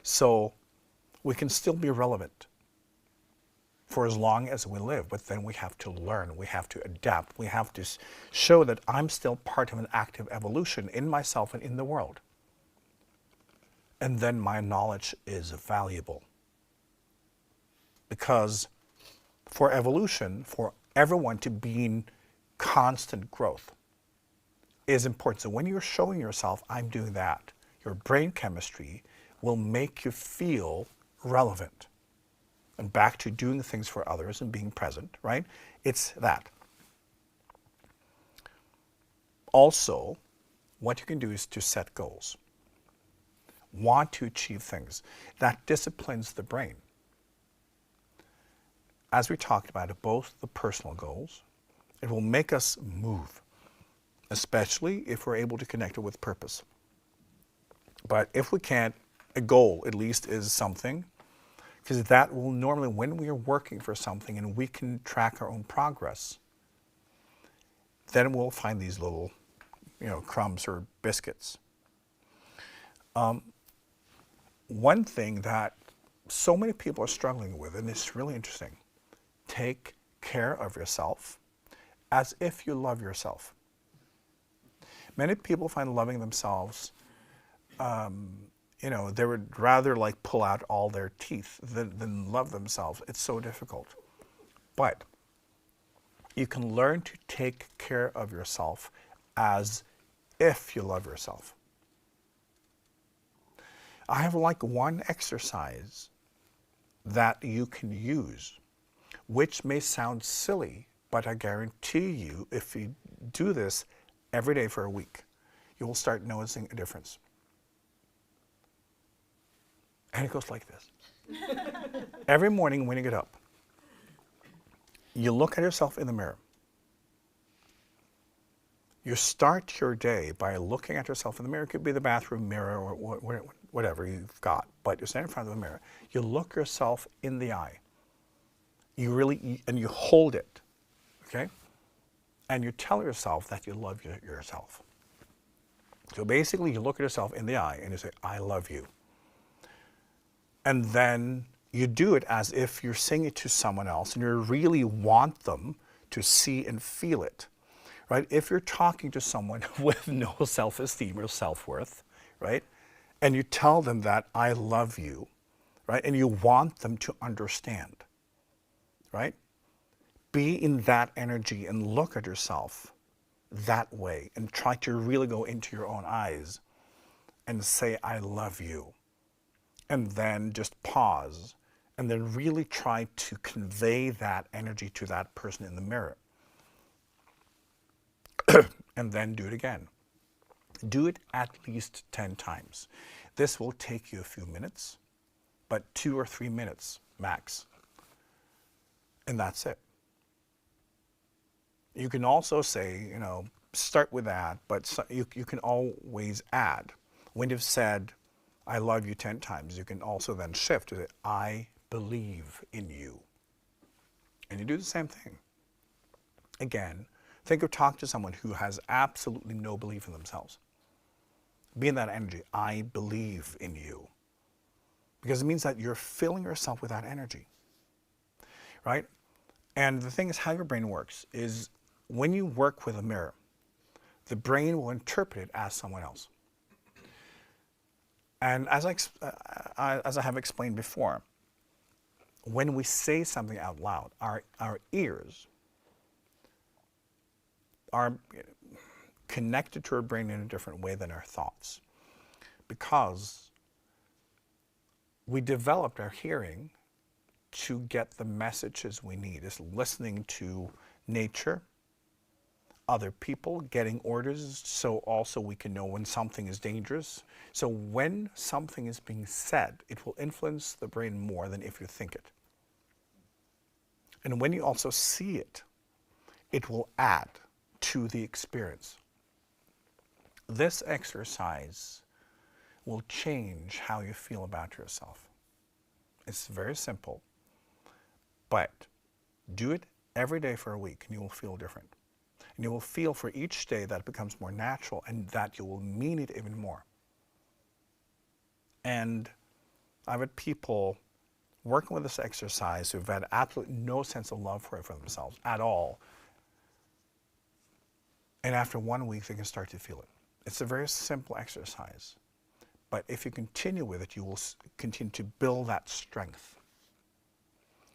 So we can still be relevant for as long as we live, but then we have to learn, we have to adapt, we have to show that I'm still part of an active evolution in myself and in the world. And then my knowledge is valuable. Because for evolution, for everyone to be in constant growth is important. So when you're showing yourself, I'm doing that, your brain chemistry will make you feel relevant. And back to doing things for others and being present, right? It's that. Also, what you can do is to set goals. Want to achieve things. That disciplines the brain. As we talked about it, both the personal goals, it will make us move, especially if we're able to connect it with purpose. But if we can't, a goal at least is something, because that will normally, when we are working for something and we can track our own progress, then we'll find these little, crumbs or biscuits. One thing that so many people are struggling with, and it's really interesting, take care of yourself as if you love yourself. Many people find loving themselves, they would rather like pull out all their teeth than love themselves. It's so difficult. But you can learn to take care of yourself as if you love yourself. I have like one exercise that you can use, which may sound silly, but I guarantee you, if you do this every day for a week, you will start noticing a difference. And it goes like this. Every morning when you get up, you look at yourself in the mirror. You start your day by looking at yourself in the mirror. It could be the bathroom mirror or whatever you've got, but you stand in front of the mirror. You look yourself in the eye. And you hold it, okay? And you tell yourself that you love yourself. So basically, you look at yourself in the eye and you say, I love you. And then you do it as if you're saying it to someone else and you really want them to see and feel it, right? If you're talking to someone with no self-esteem or self-worth, right? And you tell them that I love you, right? And you want them to understand, right? Be in that energy and look at yourself that way and try to really go into your own eyes and say, I love you. And then just pause and then really try to convey that energy to that person in the mirror. And then do it again. Do it at least 10 times. This will take you a few minutes, but 2 or 3 minutes max. And that's it. You can also say, start with that, but you can always add. When you've said, I love you 10 times, you can also then shift to say, I believe in you. And you do the same thing. Again, think of talking to someone who has absolutely no belief in themselves. Be in that energy, I believe in you. Because it means that you're filling yourself with that energy, right? And the thing is, how your brain works is when you work with a mirror, the brain will interpret it as someone else. And as I have explained before, when we say something out loud, our ears are connected to our brain in a different way than our thoughts, because we developed our hearing to get the messages we need. It's listening to nature, other people, getting orders, so also we can know when something is dangerous. So when something is being said, it will influence the brain more than if you think it. And when you also see it, it will add to the experience. This exercise will change how you feel about yourself. It's very simple, but do it every day for a week and you will feel different. And you will feel for each day that it becomes more natural and that you will mean it even more. And I've had people working with this exercise who've had absolutely no sense of love for it for themselves at all. And after 1 week, they can start to feel it. It's a very simple exercise. But if you continue with it, you will continue to build that strength.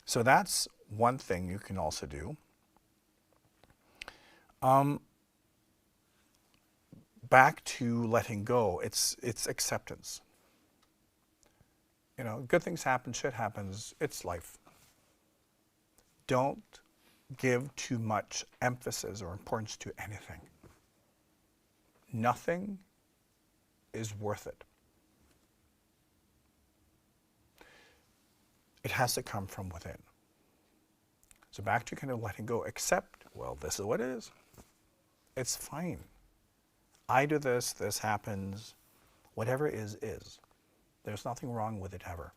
So that's one thing you can also do. Back to letting go, it's acceptance. Good things happen, shit happens, it's life. Don't give too much emphasis or importance to anything. Nothing is worth it. It has to come from within. So back to kind of letting go, accept, well, this is what it is. It's fine. I do this, this happens, whatever is. There's nothing wrong with it ever.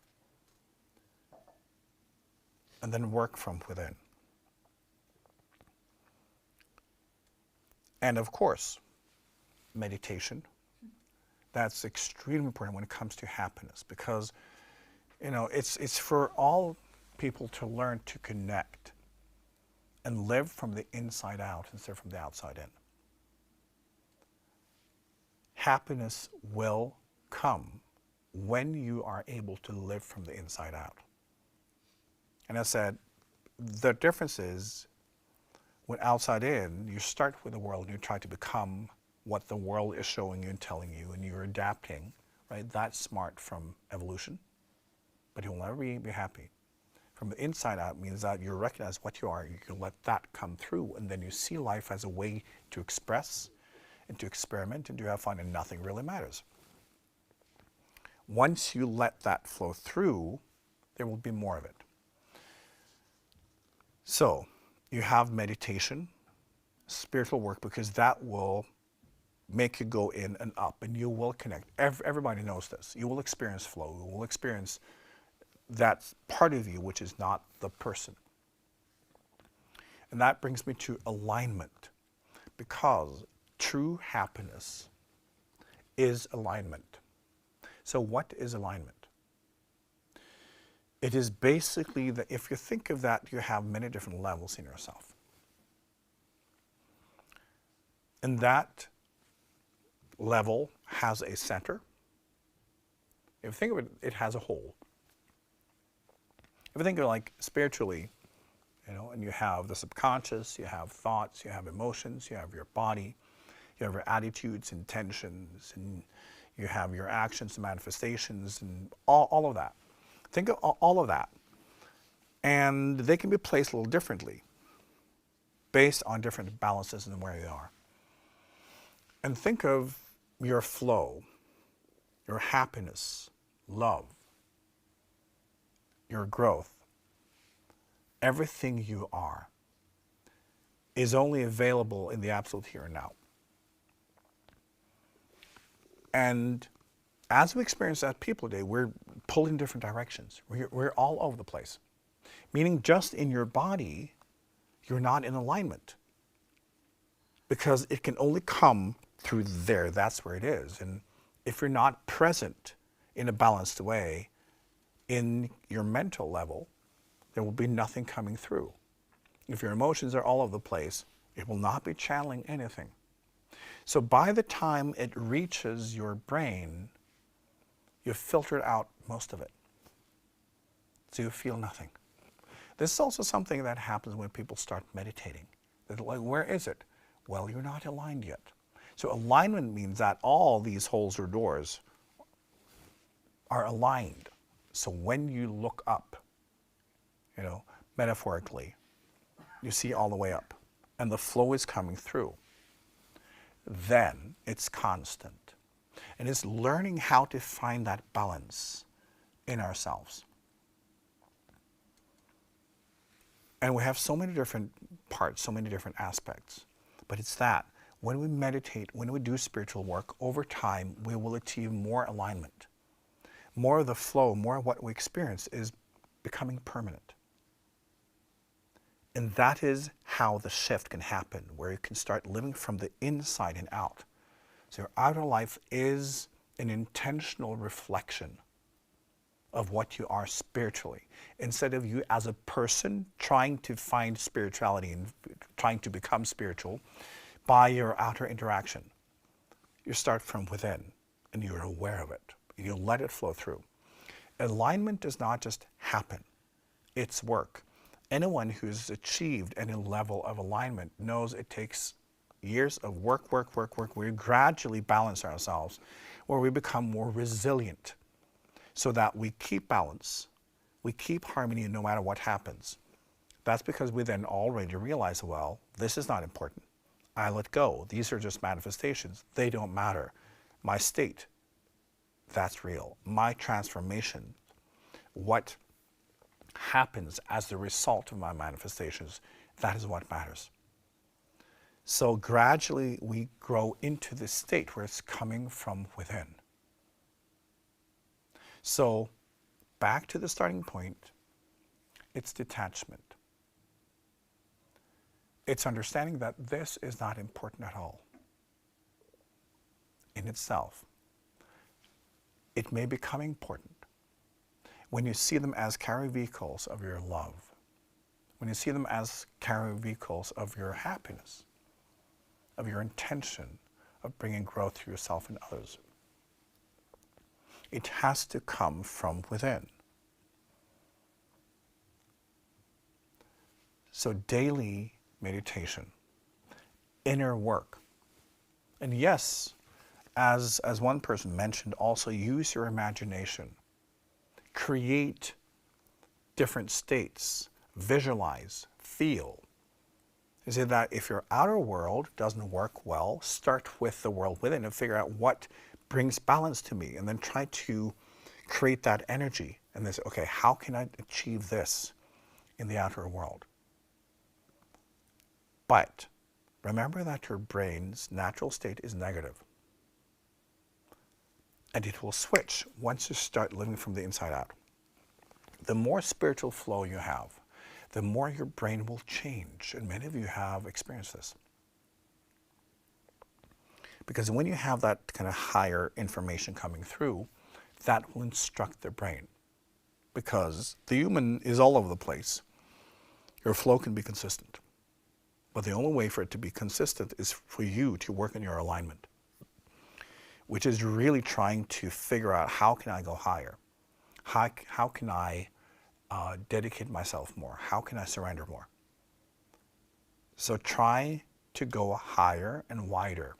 And then work from within. And of course, meditation. That's extremely important when it comes to happiness, because it's for all people to learn to connect and live from the inside out instead of from the outside in. Happiness will come when you are able to live from the inside out. And I said, the difference is when outside in, you start with the world and you try to become what the world is showing you and telling you, and you're adapting, right? That's smart from evolution, but you'll never be happy. From the inside out means that you recognize what you are, you can let that come through, and then you see life as a way to express and to experiment and to have fun, and nothing really matters. Once you let that flow through, there will be more of it. So you have meditation, spiritual work, because that will make you go in and up, and you will connect. Everybody knows this. You will experience flow. You will experience that part of you which is not the person. And that brings me to alignment, because true happiness is alignment. So what is alignment? It is basically that if you think of that, you have many different levels in yourself. And that level has a center. If you think of it, it has a whole. If you think of it like spiritually, and you have the subconscious, you have thoughts, you have emotions, you have your body, you have your attitudes, intentions, and you have your actions and manifestations, and all of that. Think of all of that. And they can be placed a little differently based on different balances and where they are. And think of your flow, your happiness, love, your growth. Everything you are is only available in the absolute here and now. And as we experience that people today, we're pulled in different directions. We're all over the place. Meaning just in your body, you're not in alignment. Because it can only come through there. That's where it is. And if you're not present in a balanced way in your mental level, there will be nothing coming through. If your emotions are all over the place, it will not be channeling anything. So by the time it reaches your brain, you've filtered out most of it. So you feel nothing. This is also something that happens when people start meditating. They're like, where is it? Well, you're not aligned yet. So alignment means that all these holes or doors are aligned. So when you look up, metaphorically, you see all the way up, and the flow is coming through. Then it's constant. And it's learning how to find that balance in ourselves. And we have so many different parts, so many different aspects. But it's that when we meditate, when we do spiritual work, over time we will achieve more alignment. More of the flow, more of what we experience is becoming permanent. And that is how the shift can happen, where you can start living from the inside and out. So your outer life is an intentional reflection of what you are spiritually. Instead of you as a person trying to find spirituality and trying to become spiritual by your outer interaction. You start from within and you're aware of it. You let it flow through. Alignment does not just happen. It's work. Anyone who's achieved any level of alignment knows it takes years of work. We gradually balance ourselves where we become more resilient so that we keep balance, we keep harmony no matter what happens. That's because we then already realize, well, this is not important. I let go. These are just manifestations. They don't matter. My state, that's real. My transformation, what happens as the result of my manifestations, that is what matters. So gradually we grow into this state where it's coming from within. So back to the starting point, it's detachment. It's understanding that this is not important at all in itself. It may become important when you see them as carry vehicles of your love, when you see them as carry vehicles of your happiness, of your intention of bringing growth to yourself and others. It has to come from within. So daily meditation, inner work. And yes, as one person mentioned, also use your imagination. Create different states, visualize, feel. You see that if your outer world doesn't work well, start with the world within and figure out what brings balance to me, and then try to create that energy, and then say, okay, how can I achieve this in the outer world? But remember that your brain's natural state is negative. And it will switch once you start living from the inside out. The more spiritual flow you have, the more your brain will change. And many of you have experienced this. Because when you have that kind of higher information coming through, that will instruct the brain. Because the human is all over the place. Your flow can be consistent. But the only way for it to be consistent is for you to work on your alignment, which is really trying to figure out, how can I go higher? How can I dedicate myself more? How can I surrender more? So try to go higher and wider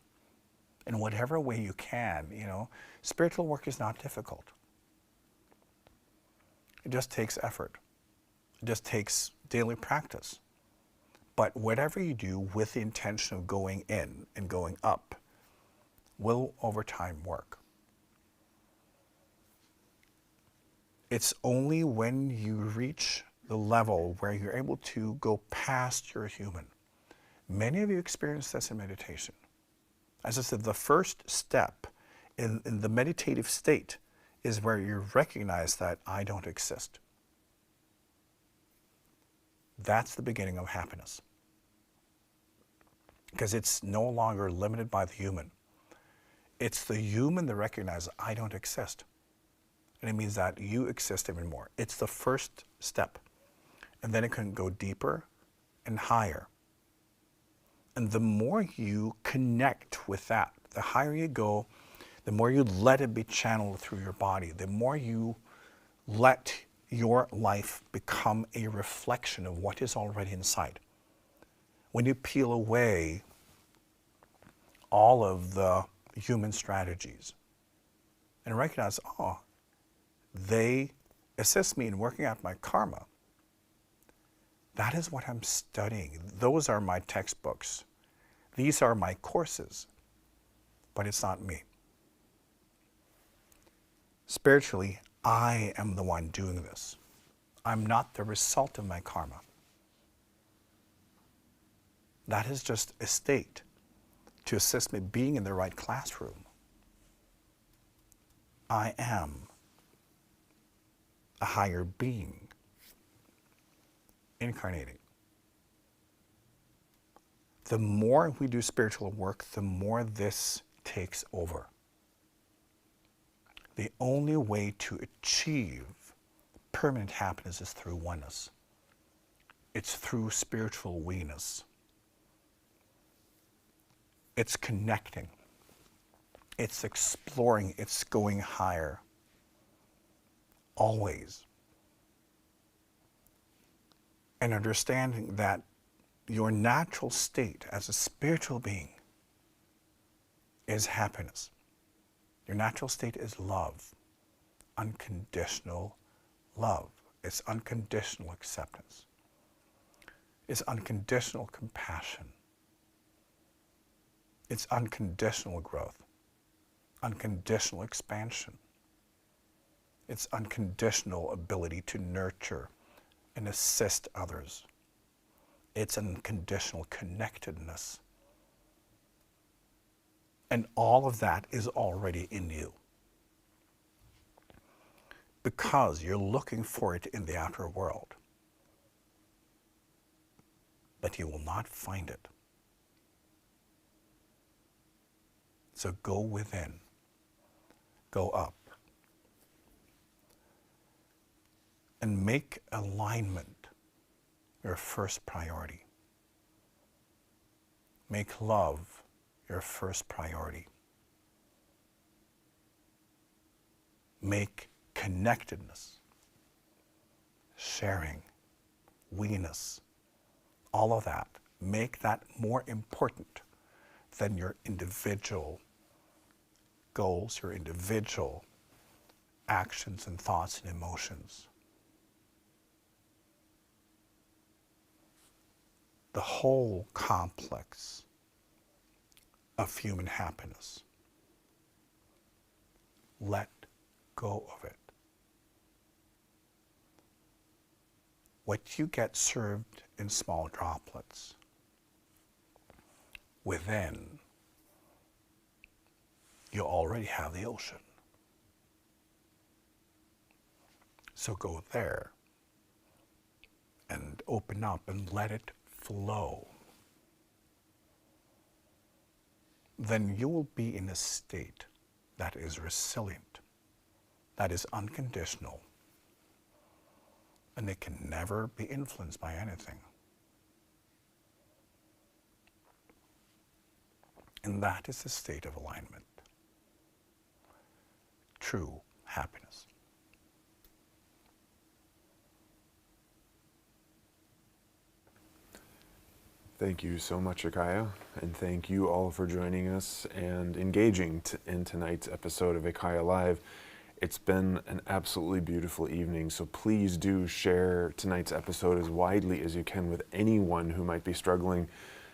in whatever way you can. You know, spiritual work is not difficult. It just takes effort. It just takes daily practice. But whatever you do with the intention of going in and going up will over time work. It's only when you reach the level where you're able to go past your human. Many of you experience this in meditation. As I said, the first step in the meditative state is where you recognize that I don't exist. That's the beginning of happiness. Because it's no longer limited by the human. It's the human that recognizes I don't exist. And it means that you exist even more. It's the first step. And then it can go deeper and higher. And the more you connect with that, the higher you go, the more you let it be channeled through your body, the more you let your life become a reflection of what is already inside. When you peel away all of the human strategies and recognize, oh, they assist me in working out my karma. That is what I'm studying. Those are my textbooks. These are my courses, but it's not me. Spiritually, I am the one doing this. I'm not the result of my karma. That is just a state to assist me being in the right classroom. I am a higher being incarnating. The more we do spiritual work, the more this takes over. The only way to achieve permanent happiness is through oneness. It's through spiritual we-ness. It's connecting. It's exploring. It's going higher. Always. And understanding that your natural state as a spiritual being is happiness. Your natural state is love. Unconditional love. It's unconditional acceptance. It's unconditional compassion. It's unconditional growth, unconditional expansion. It's unconditional ability to nurture and assist others. It's unconditional connectedness. And all of that is already in you. Because you're looking for it in the outer world. But you will not find it. So go within, go up, and make alignment your first priority. Make love your first priority. Make connectedness, sharing, we-ness, all of that, make that more important than your individual goals, your individual actions and thoughts and emotions. The whole complex of human happiness. Let go of it. what you get served in small droplets, within, you already have the ocean. So go there and open up and let it flow. Then you will be in a state that is resilient, that is unconditional, and it can never be influenced by anything. And that is the state of alignment, true happiness. Thank you so much, IKYA, and thank you all for joining us and engaging in tonight's episode of IKYA Live. It's been an absolutely beautiful evening, so please do share tonight's episode as widely as you can with anyone who might be struggling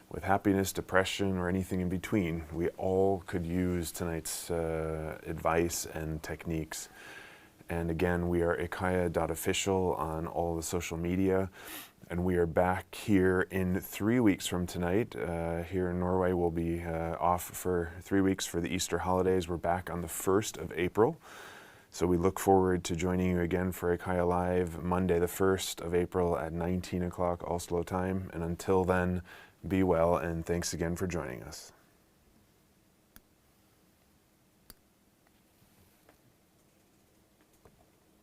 with happiness, depression, or anything in between. We all could use tonight's advice and techniques. And again, we are ikya.official on all the social media. And we are back here in 3 weeks from tonight. Here in Norway, we'll be off for 3 weeks for the Easter holidays. We're back on the 1st of April. So we look forward to joining you again for IKYA Live Monday, the 1st of April at 19 o'clock Oslo time. And until then, be well, and thanks again for joining us.